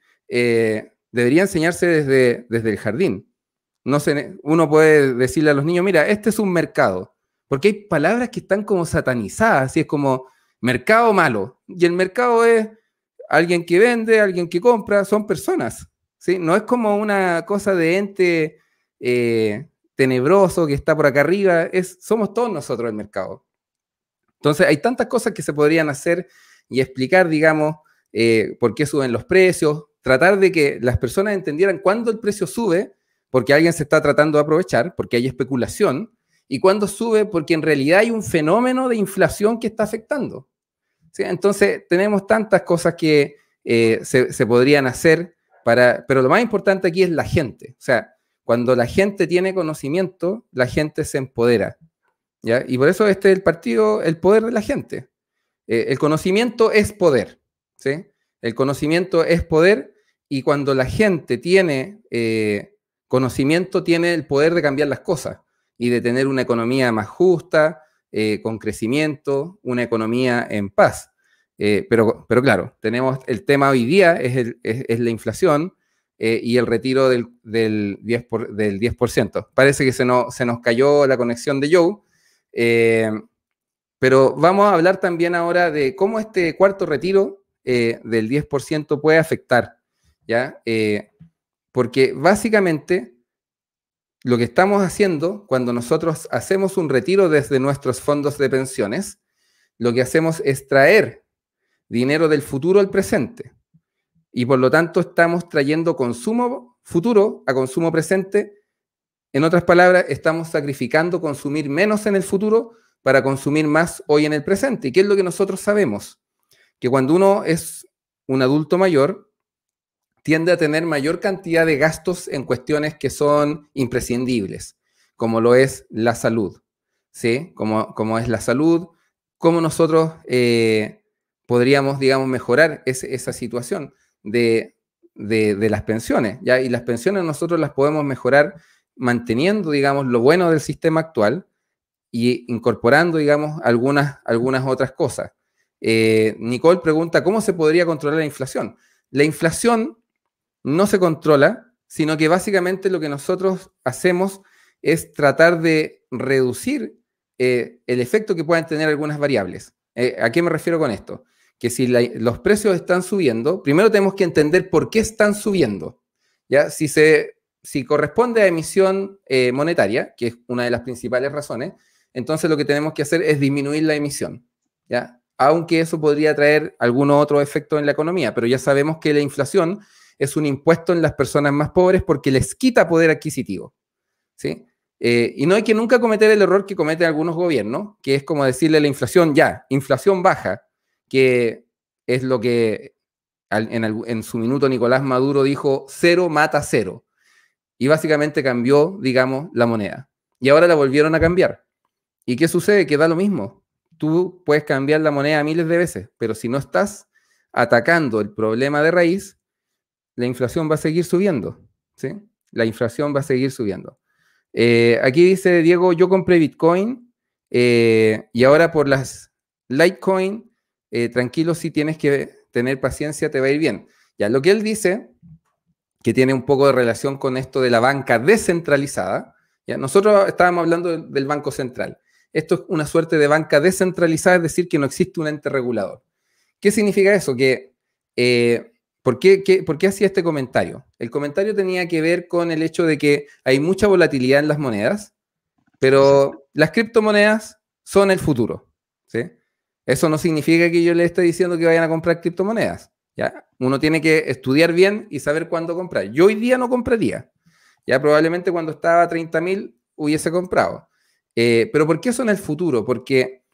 debería enseñarse desde el jardín. Uno puede decirle a los niños, mira, este es un mercado, porque hay palabras que están como satanizadas, así es como mercado malo, y el mercado es alguien que vende, alguien que compra, son personas, ¿sí? No es como una cosa de ente tenebroso que está por acá arriba, somos todos nosotros el mercado. Entonces hay tantas cosas que se podrían hacer y explicar, digamos, por qué suben los precios, tratar de que las personas entendieran cuándo el precio sube, porque alguien se está tratando de aprovechar, porque hay especulación, y cuándo sube porque en realidad hay un fenómeno de inflación que está afectando. ¿Sí? Entonces tenemos tantas cosas que se podrían hacer, pero lo más importante aquí es la gente. O sea, cuando la gente tiene conocimiento, la gente se empodera. ¿Ya? Y por eso este es el partido, el poder de la gente. El conocimiento es poder, ¿sí? El conocimiento es poder, y cuando la gente tiene conocimiento, tiene el poder de cambiar las cosas y de tener una economía más justa, con crecimiento, una economía en paz. Pero claro, tenemos el tema hoy día, es la inflación y el retiro del 10%. Parece que se nos cayó la conexión de Joe. Pero vamos a hablar también ahora de cómo este cuarto retiro del 10% puede afectar, ¿ya? Porque básicamente lo que estamos haciendo cuando nosotros hacemos un retiro desde nuestros fondos de pensiones, lo que hacemos es traer dinero del futuro al presente, y por lo tanto estamos trayendo consumo futuro a consumo presente. En otras palabras, estamos sacrificando consumir menos en el futuro para consumir más hoy en el presente. ¿Y qué es lo que nosotros sabemos? Que cuando uno es un adulto mayor, tiende a tener mayor cantidad de gastos en cuestiones que son imprescindibles, como lo es la salud, ¿sí? Como es la salud, cómo nosotros podríamos, digamos, mejorar esa situación de las pensiones, ¿ya? Y las pensiones nosotros las podemos mejorar manteniendo, digamos, lo bueno del sistema actual y incorporando, digamos, algunas otras cosas. Nicole pregunta, ¿cómo se podría controlar la inflación? La inflación no se controla, sino que básicamente lo que nosotros hacemos es tratar de reducir el efecto que puedan tener algunas variables. ¿A qué me refiero con esto? Que si los precios están subiendo, primero tenemos que entender por qué están subiendo, ¿ya? Si corresponde a emisión monetaria, que es una de las principales razones, entonces lo que tenemos que hacer es disminuir la emisión, ¿ya? Aunque eso podría traer algún otro efecto en la economía, pero ya sabemos que la inflación es un impuesto en las personas más pobres porque les quita poder adquisitivo, ¿sí? Y no hay que nunca cometer el error que cometen algunos gobiernos, que es como decirle a la inflación, ya, inflación baja, que es lo que en su minuto Nicolás Maduro dijo, cero mata cero. Y básicamente cambió, digamos, la moneda. Y ahora la volvieron a cambiar. ¿Y qué sucede? Que da lo mismo. Tú puedes cambiar la moneda miles de veces, pero si no estás atacando el problema de raíz, la inflación va a seguir subiendo, ¿sí? La inflación va a seguir subiendo. Aquí dice Diego, yo compré Bitcoin y ahora por las Litecoin, tranquilo, si tienes que tener paciencia, te va a ir bien. Ya, lo que él dice, que tiene un poco de relación con esto de la banca descentralizada, ¿ya? Nosotros estábamos hablando del Banco Central. Esto es una suerte de banca descentralizada, es decir, que no existe un ente regulador. ¿Qué significa eso? ¿Por qué hacía este comentario? El comentario tenía que ver con el hecho de que hay mucha volatilidad en las monedas, pero las criptomonedas son el futuro, ¿sí? Eso no significa que yo le esté diciendo que vayan a comprar criptomonedas, ¿ya? Uno tiene que estudiar bien y saber cuándo comprar. Yo hoy día no compraría, ya probablemente cuando estaba a 30.000 hubiese comprado. Pero ¿por qué son el futuro? Porque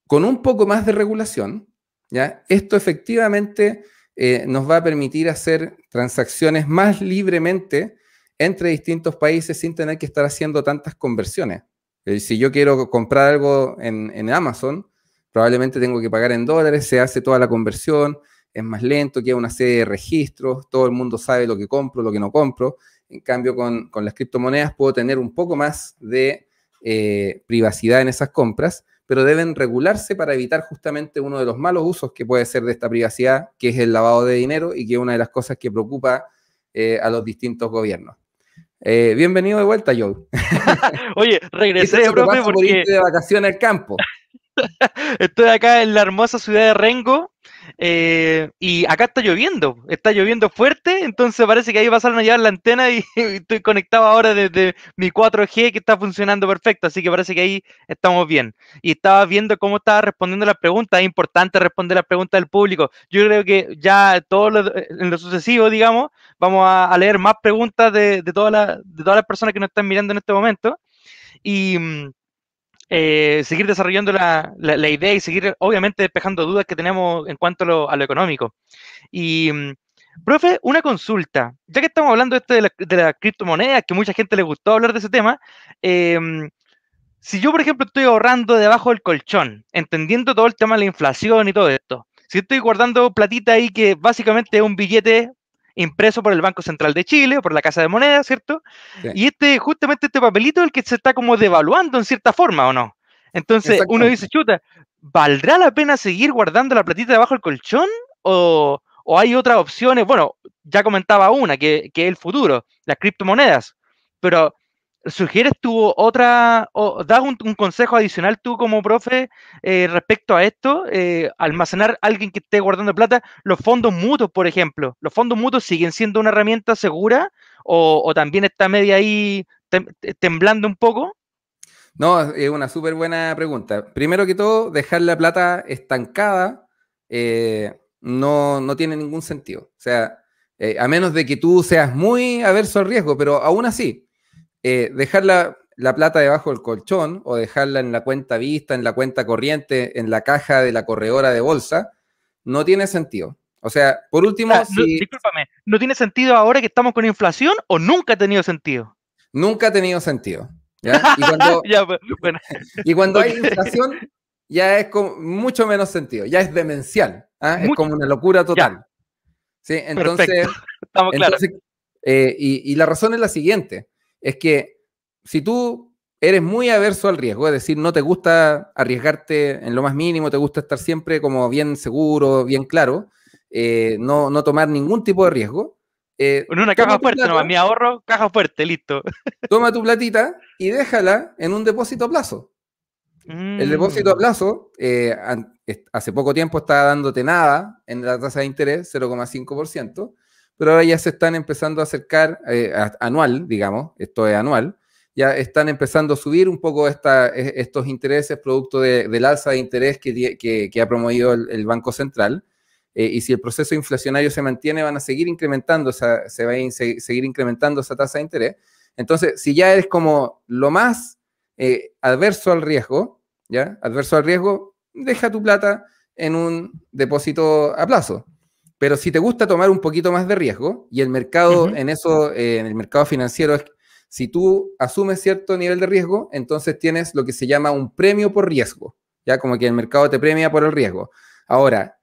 con un poco más de regulación, ¿ya? Esto efectivamente nos va a permitir hacer transacciones más libremente entre distintos países sin tener que estar haciendo tantas conversiones. Si yo quiero comprar algo en Amazon, probablemente tengo que pagar en dólares, se hace toda la conversión, es más lento, queda una serie de registros, todo el mundo sabe lo que compro, lo que no compro. En cambio, con las criptomonedas puedo tener un poco más de privacidad en esas compras, pero deben regularse para evitar justamente uno de los malos usos que puede ser de esta privacidad, que es el lavado de dinero y que es una de las cosas que preocupa a los distintos gobiernos. Bienvenido de vuelta, Joe. Oye, regresé, profe, porque de vacaciones al campo. Estoy acá en la hermosa ciudad de Rengo, Y acá está lloviendo fuerte, entonces parece que ahí pasaron a llevar la antena y estoy conectado ahora desde mi 4G que está funcionando perfecto, así que parece que ahí estamos bien. Y estaba viendo cómo estaba respondiendo las preguntas, es importante responder las preguntas del público. Yo creo que ya en lo sucesivo, digamos, vamos a leer más preguntas de todas las personas que nos están mirando en este momento. Y seguir desarrollando la idea y seguir, obviamente, despejando dudas que tenemos en cuanto a lo económico. Y, profe, una consulta. Ya que estamos hablando de las criptomonedas, que mucha gente le gustó hablar de ese tema, si yo, por ejemplo, estoy ahorrando debajo del colchón, entendiendo todo el tema de la inflación y todo esto, si estoy guardando platita ahí que básicamente es un billete impreso por el Banco Central de Chile o por la Casa de Moneda, ¿cierto? Sí, Y justamente este papelito es el que se está como devaluando en cierta forma, ¿o no? Entonces uno dice, exactamente. chuta, ¿valdrá la pena seguir guardando la platita debajo del colchón? ¿O hay otras opciones? Bueno, ya comentaba una, que es el futuro, las criptomonedas, pero ¿sugieres tú otra, o das un consejo adicional tú como profe respecto a esto? Almacenar alguien que esté guardando plata, los fondos mutuos, por ejemplo, ¿los fondos mutuos siguen siendo una herramienta segura o también está media ahí temblando un poco? No, es una súper buena pregunta. Primero que todo, dejar la plata estancada no tiene ningún sentido. O sea, a menos de que tú seas muy averso al riesgo, pero aún así, dejar la plata debajo del colchón o dejarla en la cuenta vista, en la cuenta corriente, en la caja de la corredora de bolsa, no tiene sentido. O sea, por último, si Discúlpame, ¿no tiene sentido ahora que estamos con inflación o nunca ha tenido sentido? nunca ha tenido sentido, ¿ya? Y cuando, Ya, bueno, y cuando hay ok. inflación, ya es con mucho menos sentido, ya es demencial, ¿ah? Es Mucho, como una locura ya, total, ¿sí? perfecto, estamos claros. Entonces y la razón es la siguiente, es que si tú eres muy averso al riesgo, es decir, no te gusta arriesgarte en lo más mínimo, te gusta estar siempre como bien seguro, bien claro, no tomar ningún tipo de riesgo, En una toma caja tu fuerte nomás, plata, mi ahorro, caja fuerte, listo. toma tu platita y déjala en un depósito a plazo. El depósito a Mm, plazo, hace poco tiempo estaba dándote nada en la tasa de interés, 0,5%, pero ahora ya se están empezando a acercar, anual, digamos, esto es anual, ya están empezando a subir un poco estos intereses producto del alza de interés que ha promovido el Banco Central. Y si el proceso inflacionario se mantiene, van a seguir incrementando, se va a seguir incrementando esa tasa de interés. Entonces, si ya eres como lo más adverso al riesgo, ¿ya? Adverso al riesgo, deja tu plata en un depósito a plazo. Pero si te gusta tomar un poquito más de riesgo, y el mercado ujú. en eso, en el mercado financiero, si tú asumes cierto nivel de riesgo, entonces tienes lo que se llama un premio por riesgo, ¿ya? Como que el mercado te premia por el riesgo. Ahora,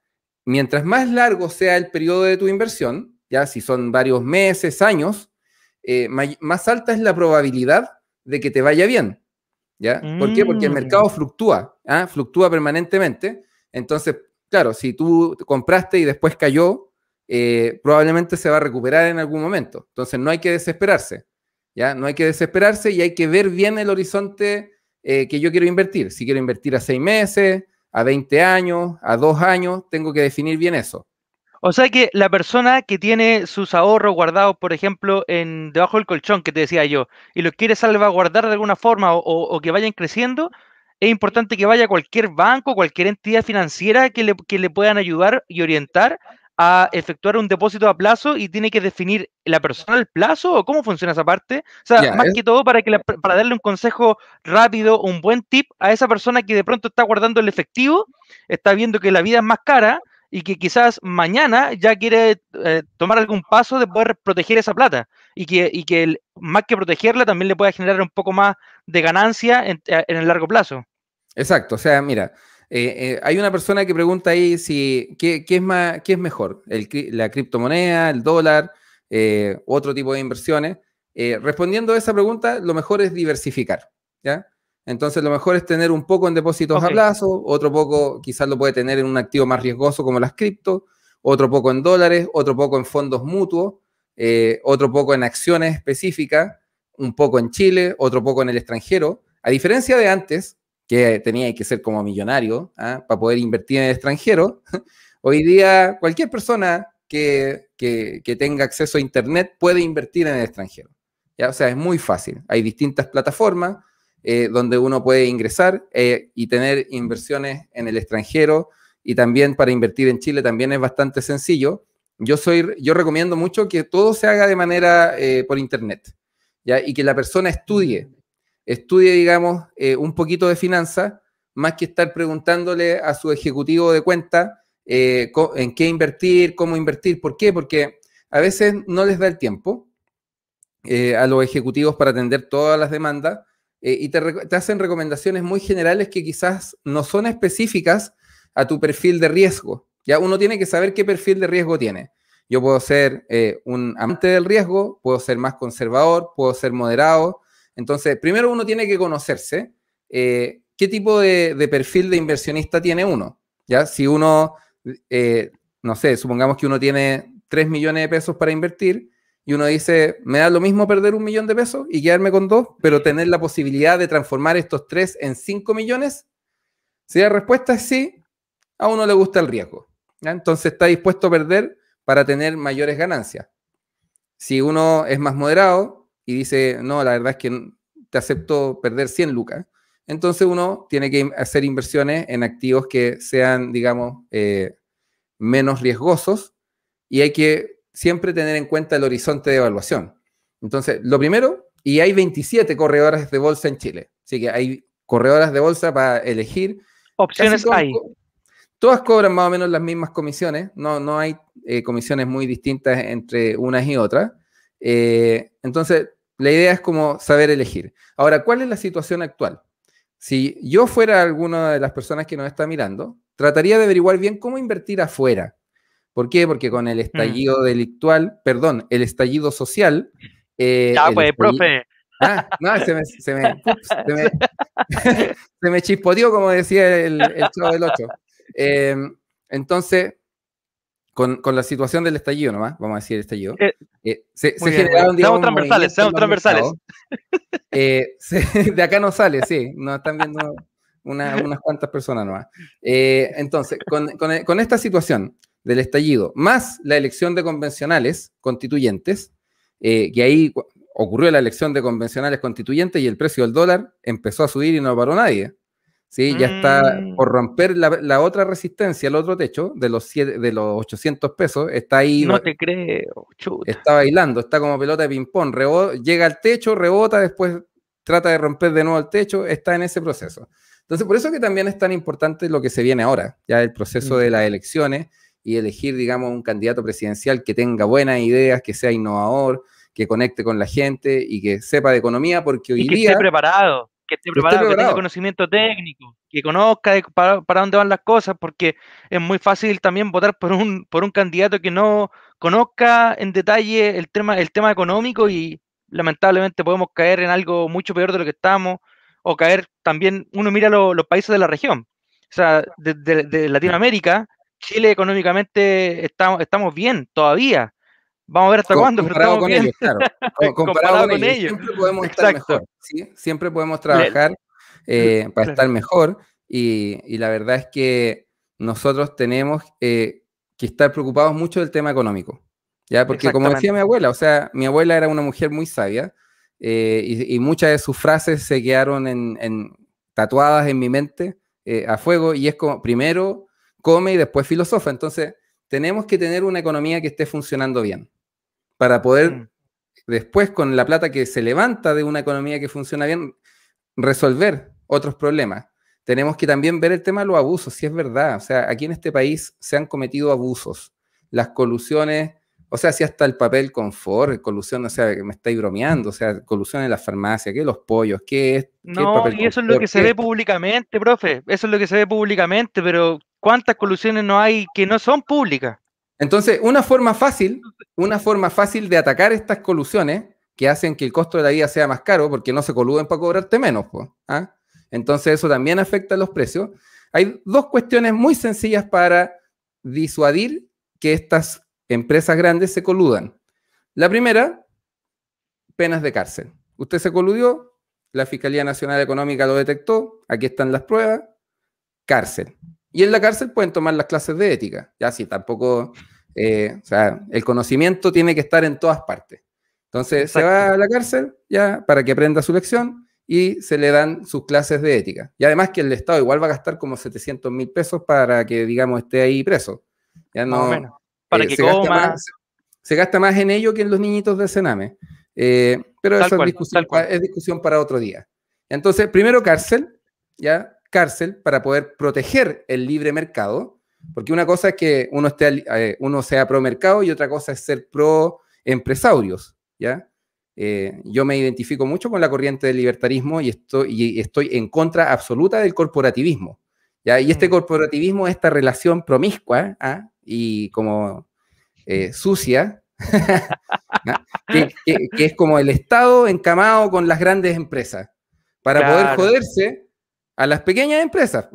mientras más largo sea el periodo de tu inversión, ya si son varios meses, años, más alta es la probabilidad de que te vaya bien. ¿Ya? ¿Por qué? Porque el Mm. mercado fluctúa, ¿ah? Fluctúa permanentemente. Entonces, claro, si tú compraste y después cayó, probablemente se va a recuperar en algún momento. Entonces, no hay que desesperarse, ¿ya? No hay que desesperarse y hay que ver bien el horizonte que yo quiero invertir. Si quiero invertir a 6 meses, a 20 años, a 2 años, tengo que definir bien eso. O sea que la persona que tiene sus ahorros guardados, por ejemplo, debajo del colchón que te decía yo, y los quiere salvaguardar de alguna forma o que vayan creciendo, es importante que vaya a cualquier banco, cualquier entidad financiera que le puedan ayudar y orientar a efectuar un depósito a plazo y tiene que definir la persona el plazo o cómo funciona esa parte. O sea, Ya, más que todo para darle un consejo rápido, un buen tip a esa persona que de pronto está guardando el efectivo, está viendo que la vida es más cara y que quizás mañana ya quiere tomar algún paso de poder proteger esa plata y que más que protegerla también le pueda generar un poco más de ganancia en el largo plazo. exacto. O sea, mira, hay una persona que pregunta ahí si qué es más, qué es mejor, la criptomoneda, el dólar, otro tipo de inversiones. Respondiendo a esa pregunta, lo mejor es diversificar, ¿ya? Entonces, lo mejor es tener un poco en depósitos a Ok. plazo, otro poco quizás lo puede tener en un activo más riesgoso como las cripto, otro poco en dólares, otro poco en fondos mutuos, otro poco en acciones específicas, un poco en Chile, otro poco en el extranjero. A diferencia de antes, que tenía que ser como millonario, ¿ah? Para poder invertir en el extranjero. Hoy día cualquier persona que tenga acceso a Internet puede invertir en el extranjero. ¿Ya? O sea, es muy fácil. Hay distintas plataformas donde uno puede ingresar y tener inversiones en el extranjero, y también para invertir en Chile también es bastante sencillo. Yo recomiendo mucho que todo se haga de manera por Internet, ¿ya? Y que la persona estudie, digamos, un poquito de finanzas, más que estar preguntándole a su ejecutivo de cuenta en qué invertir, cómo invertir. ¿Por qué? Porque a veces no les da el tiempo a los ejecutivos para atender todas las demandas y te hacen recomendaciones muy generales que quizás no son específicas a tu perfil de riesgo. Ya uno tiene que saber qué perfil de riesgo tiene. Yo puedo ser un amante del riesgo, puedo ser más conservador, puedo ser moderado. Entonces, primero uno tiene que conocerse qué tipo de perfil de inversionista tiene uno. ¿Ya? Si uno, no sé, supongamos que uno tiene 3 millones de pesos para invertir y uno dice, me da lo mismo perder 1 millón de pesos y quedarme con 2, pero tener la posibilidad de transformar estos 3 en 5 millones, si la respuesta es sí, a uno le gusta el riesgo. ¿Ya? Entonces está dispuesto a perder para tener mayores ganancias. Si uno es más moderado y dice, no, la verdad es que te acepto perder 100 lucas, entonces uno tiene que hacer inversiones en activos que sean, digamos, menos riesgosos, y hay que siempre tener en cuenta el horizonte de evaluación. Entonces, lo primero, y hay 27 corredoras de bolsa en Chile, así que hay corredoras de bolsa para elegir. Opciones hay. Todas cobran más o menos las mismas comisiones, no hay comisiones muy distintas entre unas y otras. Entonces, la idea es como saber elegir. Ahora, ¿cuál es la situación actual? Si yo fuera alguna de las personas que nos está mirando, trataría de averiguar bien cómo invertir afuera. ¿Por qué? Porque con el estallido delictual, perdón, el estallido social... ya, pues, profe. No, se me chispoteó, como decía el Chavo del 8. Entonces, con la situación del estallido nomás, vamos a decir el estallido, se generaron, digamos, seamos transversales. De acá no sale, sí, nos están viendo unas cuantas personas nomás. Entonces, con esta situación del estallido, más la elección de convencionales constituyentes, que ahí ocurrió la elección de convencionales constituyentes y el precio del dólar empezó a subir y no paró nadie. ¿Sí? Ya está por romper la otra resistencia, el otro techo de los 800 pesos, está ahí. No te creo, chuta. Está bailando, está como pelota de ping-pong, llega al techo, rebota, después trata de romper de nuevo el techo, está en ese proceso. Entonces, por eso que también es tan importante lo que se viene ahora, ya el proceso de las elecciones y elegir, digamos, un candidato presidencial que tenga buenas ideas, que sea innovador, que conecte con la gente y que sepa de economía, porque hoy día... esté preparado, que tenga conocimiento técnico, que conozca para dónde van las cosas, porque es muy fácil también votar por un candidato que no conozca en detalle el tema económico, y lamentablemente podemos caer en algo mucho peor de lo que estamos, o caer también, uno mira los países de la región, o sea, de Latinoamérica, Chile económicamente estamos bien todavía. Vamos a ver hasta cuándo, pero estamos con bien. ellos, claro. Comparado con ellos. Siempre podemos estar mejor. ¿Sí? Siempre podemos trabajar para estar mejor. Y la verdad es que nosotros tenemos que estar preocupados mucho del tema económico. ¿Ya? Porque como decía mi abuela, o sea, mi abuela era una mujer muy sabia y muchas de sus frases se quedaron tatuadas en mi mente a fuego, y es como, primero come y después filosofa. Entonces, tenemos que tener una economía que esté funcionando bien, para poder después, con la plata que se levanta de una economía que funciona bien, resolver otros problemas. Tenemos que también ver el tema de los abusos, si es verdad. O sea, aquí en este país se han cometido abusos. Las colusiones, o sea, si hasta el papel confort, colusión, o sea, que me estáis bromeando, o sea, colusión en la farmacia, que los pollos, que es... No, y eso es lo que se ve públicamente, profe. Eso es lo que se ve públicamente, pero ¿cuántas colusiones no hay que no son públicas? Entonces, una forma fácil de atacar estas colusiones que hacen que el costo de la vida sea más caro, porque no se coluden para cobrarte menos, ¿ah? Entonces eso también afecta a los precios. Hay dos cuestiones muy sencillas para disuadir que estas empresas grandes se coludan. La primera, penas de cárcel. Usted se coludió, la Fiscalía Nacional Económica lo detectó, aquí están las pruebas, cárcel. Y en la cárcel pueden tomar las clases de ética. Ya sí, tampoco, o sea, el conocimiento tiene que estar en todas partes. Entonces Exacto. se va a la cárcel ya para que aprenda su lección y se le dan sus clases de ética. Y además que el Estado igual va a gastar como 700.000 pesos para que, digamos, esté ahí preso. Ya Más o no, menos. Para que se gasta coma, más, se gasta más en ello que en los niñitos del Sename. Pero tal eso cual, discusión, tal cual. es discusión para otro día. Entonces, primero cárcel, ya cárcel para poder proteger el libre mercado, porque una cosa es que uno sea pro mercado y otra cosa es ser pro empresarios, ¿ya? Yo me identifico mucho con la corriente del libertarismo y estoy en contra absoluta del corporativismo, ¿ya? Y este corporativismo, esta relación promiscua y como sucia, que es como el Estado encamado con las grandes empresas para poder Claro. joderse a las pequeñas empresas,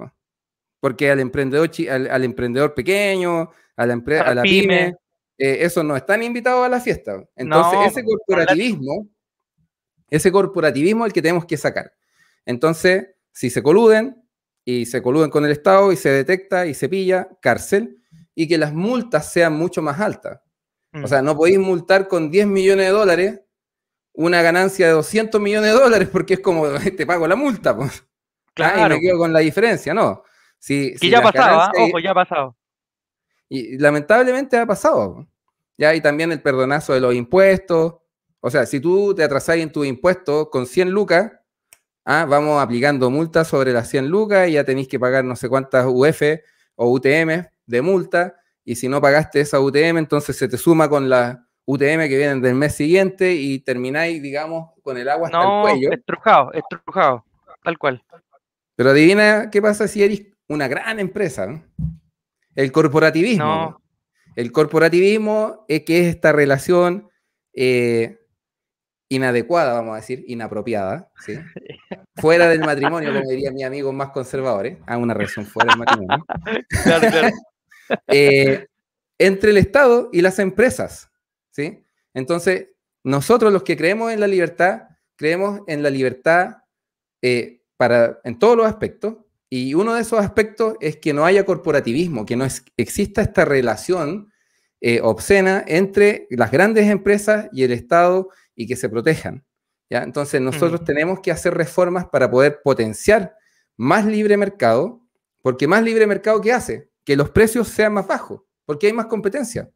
porque al emprendedor pequeño, a la pyme, esos no están invitados a la fiesta. Entonces, No, ese corporativismo es el que tenemos que sacar. Entonces, si se coluden con el Estado y se detecta y se pilla, cárcel, y que las multas sean mucho más altas. O sea, no podéis multar con 10 millones de dólares una ganancia de 200 millones de dólares porque es como, te pago la multa, pues. claro. Y me quedo con la diferencia, no. Que ya ha pasado, ojo, ya ha pasado. Y lamentablemente ha pasado. Ya, y también el perdonazo de los impuestos. O sea, si tú te atrasás en tus impuestos con 100 lucas, vamos aplicando multas sobre las 100 lucas y ya tenéis que pagar no sé cuántas UF o UTM de multa. Y si no pagaste esa UTM, entonces se te suma con las UTM que vienen del mes siguiente y termináis, digamos, con el agua hasta el cuello. Estrujado, tal cual. Pero adivina qué pasa si eres una gran empresa, ¿no? El corporativismo. No. El corporativismo es que es esta relación inadecuada, vamos a decir, inapropiada, ¿sí? Fuera del matrimonio, como diría mi amigo más conservadores, una relación fuera del matrimonio. Claro, claro. Entre el Estado y las empresas, ¿sí? Entonces, nosotros los que creemos en la libertad en todos los aspectos, y uno de esos aspectos es que no haya corporativismo, que no exista esta relación obscena entre las grandes empresas y el Estado y que se protejan, ¿ya? Entonces nosotros tenemos que hacer reformas para poder potenciar más libre mercado, porque más libre mercado, ¿qué hace? Que los precios sean más bajos, porque hay más competencia.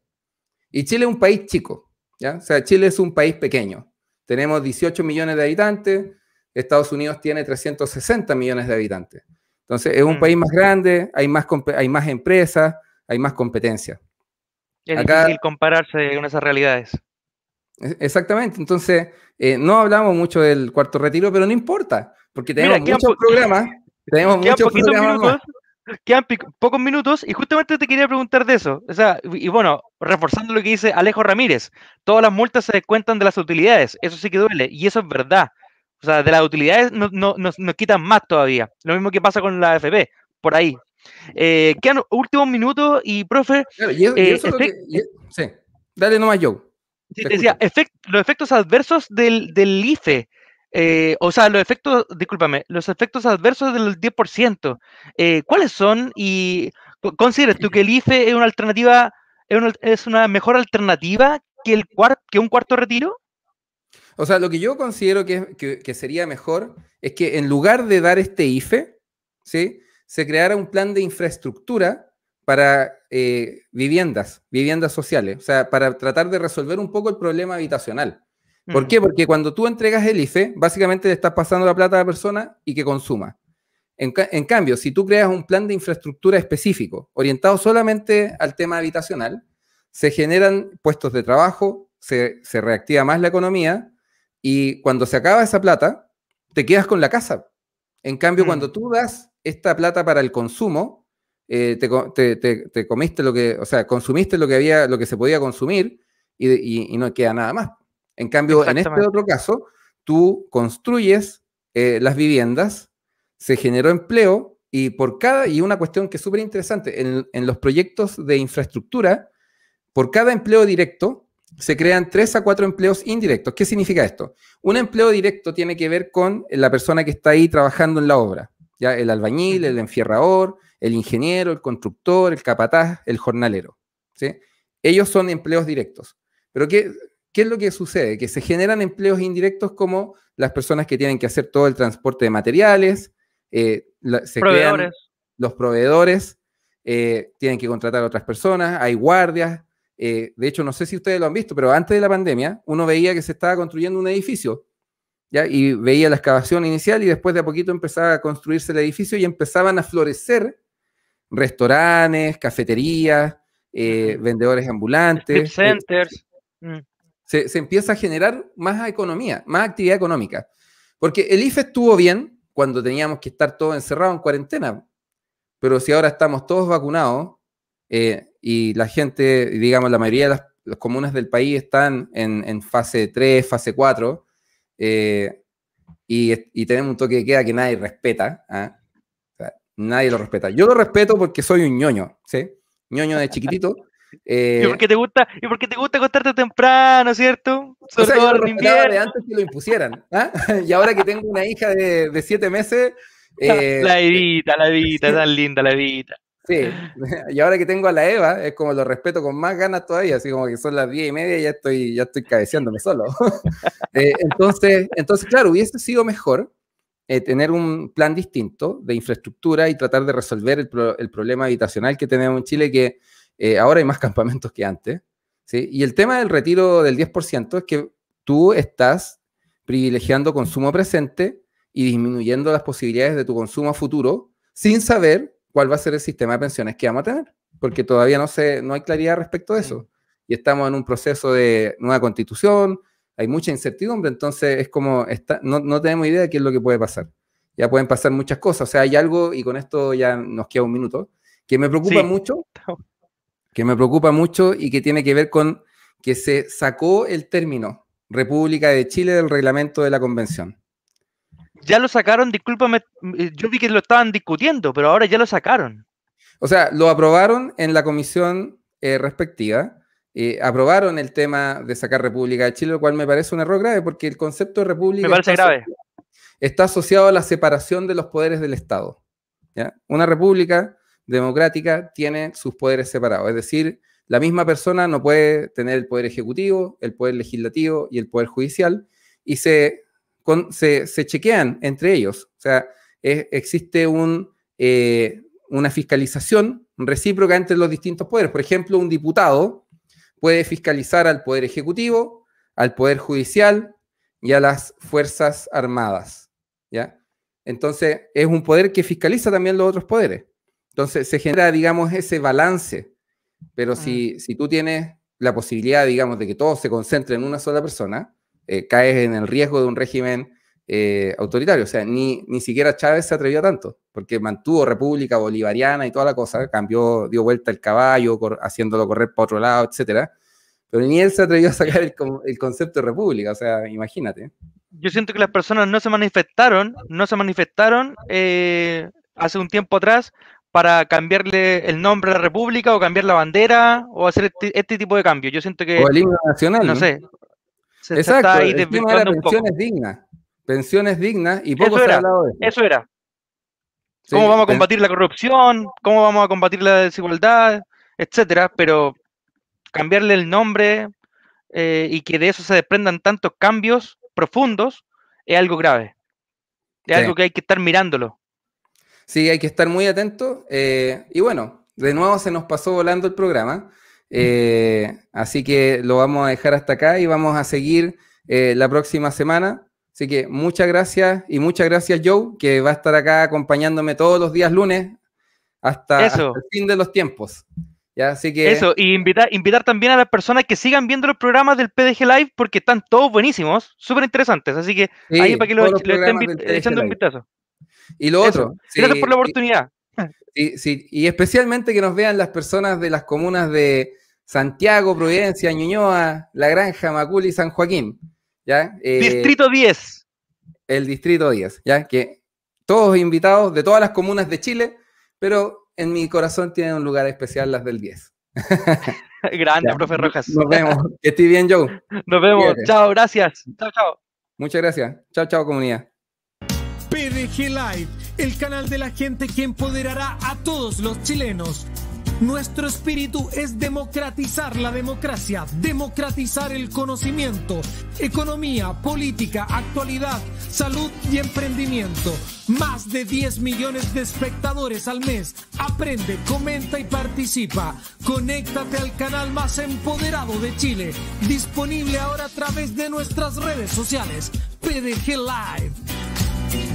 Y Chile es un país chico, ¿ya? O sea, Chile es un país pequeño. Tenemos 18 millones de habitantes, Estados Unidos tiene 360 millones de habitantes. Entonces, es un país más grande, hay más empresas, hay más competencia. Es difícil compararse con esas realidades. Exactamente. Entonces, no hablamos mucho del cuarto retiro, pero no importa, porque tenemos muchos programas. Tenemos muchos programas más. Quedan pocos minutos y justamente te quería preguntar de eso. O sea, y bueno, reforzando lo que dice Alejo Ramírez, todas las multas se descuentan de las utilidades. Eso sí que duele y eso es verdad. O sea, de las utilidades nos quitan más todavía. Lo mismo que pasa con la AFP, por ahí. Quedan últimos minutos y, profe... Claro, sí, dale nomás, Joe. Sí, te decía, los efectos adversos del IFE. O sea, los efectos adversos del 10%, ¿cuáles son? ¿Y consideras tú que el IFE es una alternativa, es una mejor alternativa que un cuarto retiro? O sea, lo que yo considero que sería mejor es que en lugar de dar este IFE, ¿sí?, se creara un plan de infraestructura para viviendas sociales, o sea, para tratar de resolver un poco el problema habitacional. ¿Por qué? Porque cuando tú entregas el IFE, básicamente le estás pasando la plata a la persona y que consuma. En cambio, si tú creas un plan de infraestructura específico, orientado solamente al tema habitacional, se generan puestos de trabajo, se reactiva más la economía y cuando se acaba esa plata, te quedas con la casa. En cambio, cuando tú das esta plata para el consumo, te comiste consumiste lo que se podía consumir y no queda nada más. En cambio, en este otro caso, tú construyes las viviendas, se generó empleo y una cuestión que es súper interesante, en los proyectos de infraestructura, por cada empleo directo, se crean 3 a 4 empleos indirectos. ¿Qué significa esto? Un empleo directo tiene que ver con la persona que está ahí trabajando en la obra, ¿ya? El albañil, el enfierrador, el ingeniero, el constructor, el capataz, el jornalero, ¿sí? Ellos son empleos directos. Pero ¿qué es lo que sucede? Que se generan empleos indirectos como las personas que tienen que hacer todo el transporte de materiales, se crean los proveedores, tienen que contratar a otras personas, hay guardias. De hecho, no sé si ustedes lo han visto, pero antes de la pandemia, uno veía que se estaba construyendo un edificio, ¿ya? Y veía la excavación inicial y después de a poquito empezaba a construirse el edificio y empezaban a florecer restaurantes, cafeterías, vendedores ambulantes. Centers. Se empieza a generar más economía, más actividad económica. Porque el IFE estuvo bien cuando teníamos que estar todos encerrados en cuarentena, pero si ahora estamos todos vacunados y la gente, digamos, la mayoría de las comunas del país están en fase 3, fase 4, y tenemos un toque de queda que nadie respeta, ¿eh? O sea, nadie lo respeta. Yo lo respeto porque soy un ñoño, ¿sí? Ñoño de chiquitito. ¿Y por qué te gusta acostarte temprano, cierto? O sea, yo lo respetaba de antes que lo impusieran, ¿eh? Y ahora que tengo una hija de 7 meses... la Evita, tan linda la Evita. Sí, y ahora que tengo a la Eva, es como lo respeto con más ganas todavía, así como que son las 10:30 y ya estoy cabeceándome solo. Entonces, claro, hubiese sido mejor tener un plan distinto de infraestructura y tratar de resolver el problema habitacional que tenemos en Chile, que ahora hay más campamentos que antes, ¿sí? Y el tema del retiro del 10% es que tú estás privilegiando consumo presente y disminuyendo las posibilidades de tu consumo futuro sin saber cuál va a ser el sistema de pensiones que vamos a tener, porque todavía no hay claridad respecto de eso. Y estamos en un proceso de nueva constitución, hay mucha incertidumbre, entonces es como, no tenemos idea de qué es lo que puede pasar. Ya pueden pasar muchas cosas, o sea, hay algo, y con esto ya nos queda un minuto, que me preocupa mucho y que tiene que ver con que se sacó el término República de Chile del reglamento de la convención. Ya lo sacaron, discúlpame, yo vi que lo estaban discutiendo, pero ahora ya lo sacaron. O sea, lo aprobaron en la comisión respectiva, aprobaron el tema de sacar República de Chile, lo cual me parece un error grave, porque el concepto de república me parece grave. Está asociado a la separación de los poderes del Estado, ¿ya? Una república democrática tiene sus poderes separados, es decir, la misma persona no puede tener el poder ejecutivo, el poder legislativo y el poder judicial, y se chequean entre ellos. O sea, existe una fiscalización recíproca entre los distintos poderes. Por ejemplo, un diputado puede fiscalizar al Poder Ejecutivo, al Poder Judicial y a las Fuerzas Armadas, ¿ya? Entonces, es un poder que fiscaliza también los otros poderes. Entonces, se genera, digamos, ese balance. Pero si tú tienes la posibilidad, digamos, de que todo se concentre en una sola persona, caes en el riesgo de un régimen autoritario. O sea, ni siquiera Chávez se atrevió a tanto, porque mantuvo república bolivariana y toda la cosa, dio vuelta el caballo, haciéndolo correr para otro lado, etcétera. Pero ni él se atrevió a sacar el concepto de república, o sea, imagínate. Yo siento que las personas no se manifestaron hace un tiempo atrás para cambiarle el nombre a la república o cambiar la bandera o hacer este tipo de cambios. Yo siento que... O el himno nacional, no sé. Exacto, está ahí el tema era pensiones dignas, y poco se ha hablado de eso. Eso era. ¿Cómo vamos a combatir la corrupción? ¿Cómo vamos a combatir la desigualdad? Etcétera, pero cambiarle el nombre y que de eso se desprendan tantos cambios profundos es algo grave. Es algo que hay que estar mirándolo. Sí, hay que estar muy atentos. Y bueno, de nuevo se nos pasó volando el programa. Así que lo vamos a dejar hasta acá y vamos a seguir la próxima semana. Así que muchas gracias, y muchas gracias, Joe, que va a estar acá acompañándome todos los días lunes hasta el fin de los tiempos. ¿Ya? Así que... Eso, y invitar también a las personas que sigan viendo los programas del PDG Live, porque están todos buenísimos, súper interesantes. Así que sí, ahí para que lo estén echando un vistazo. Y lo otro... Gracias por la oportunidad. Sí, y especialmente que nos vean las personas de las comunas de Santiago, Providencia, Ñuñoa, La Granja, Macul y San Joaquín, ¿ya? Distrito 10. El Distrito 10, ¿ya? Que todos invitados de todas las comunas de Chile, pero en mi corazón tienen un lugar especial las del 10. Grande, profe Rojas. Nos vemos. Que estés bien, Joe. Nos vemos. Cuídate. Chao, gracias. Chao. Muchas gracias. Chao, comunidad. PDG Live, el canal de la gente que empoderará a todos los chilenos. Nuestro espíritu es democratizar la democracia, democratizar el conocimiento, economía, política, actualidad, salud y emprendimiento. Más de 10 millones de espectadores al mes. Aprende, comenta y participa. Conéctate al canal más empoderado de Chile. Disponible ahora a través de nuestras redes sociales. PDG Live.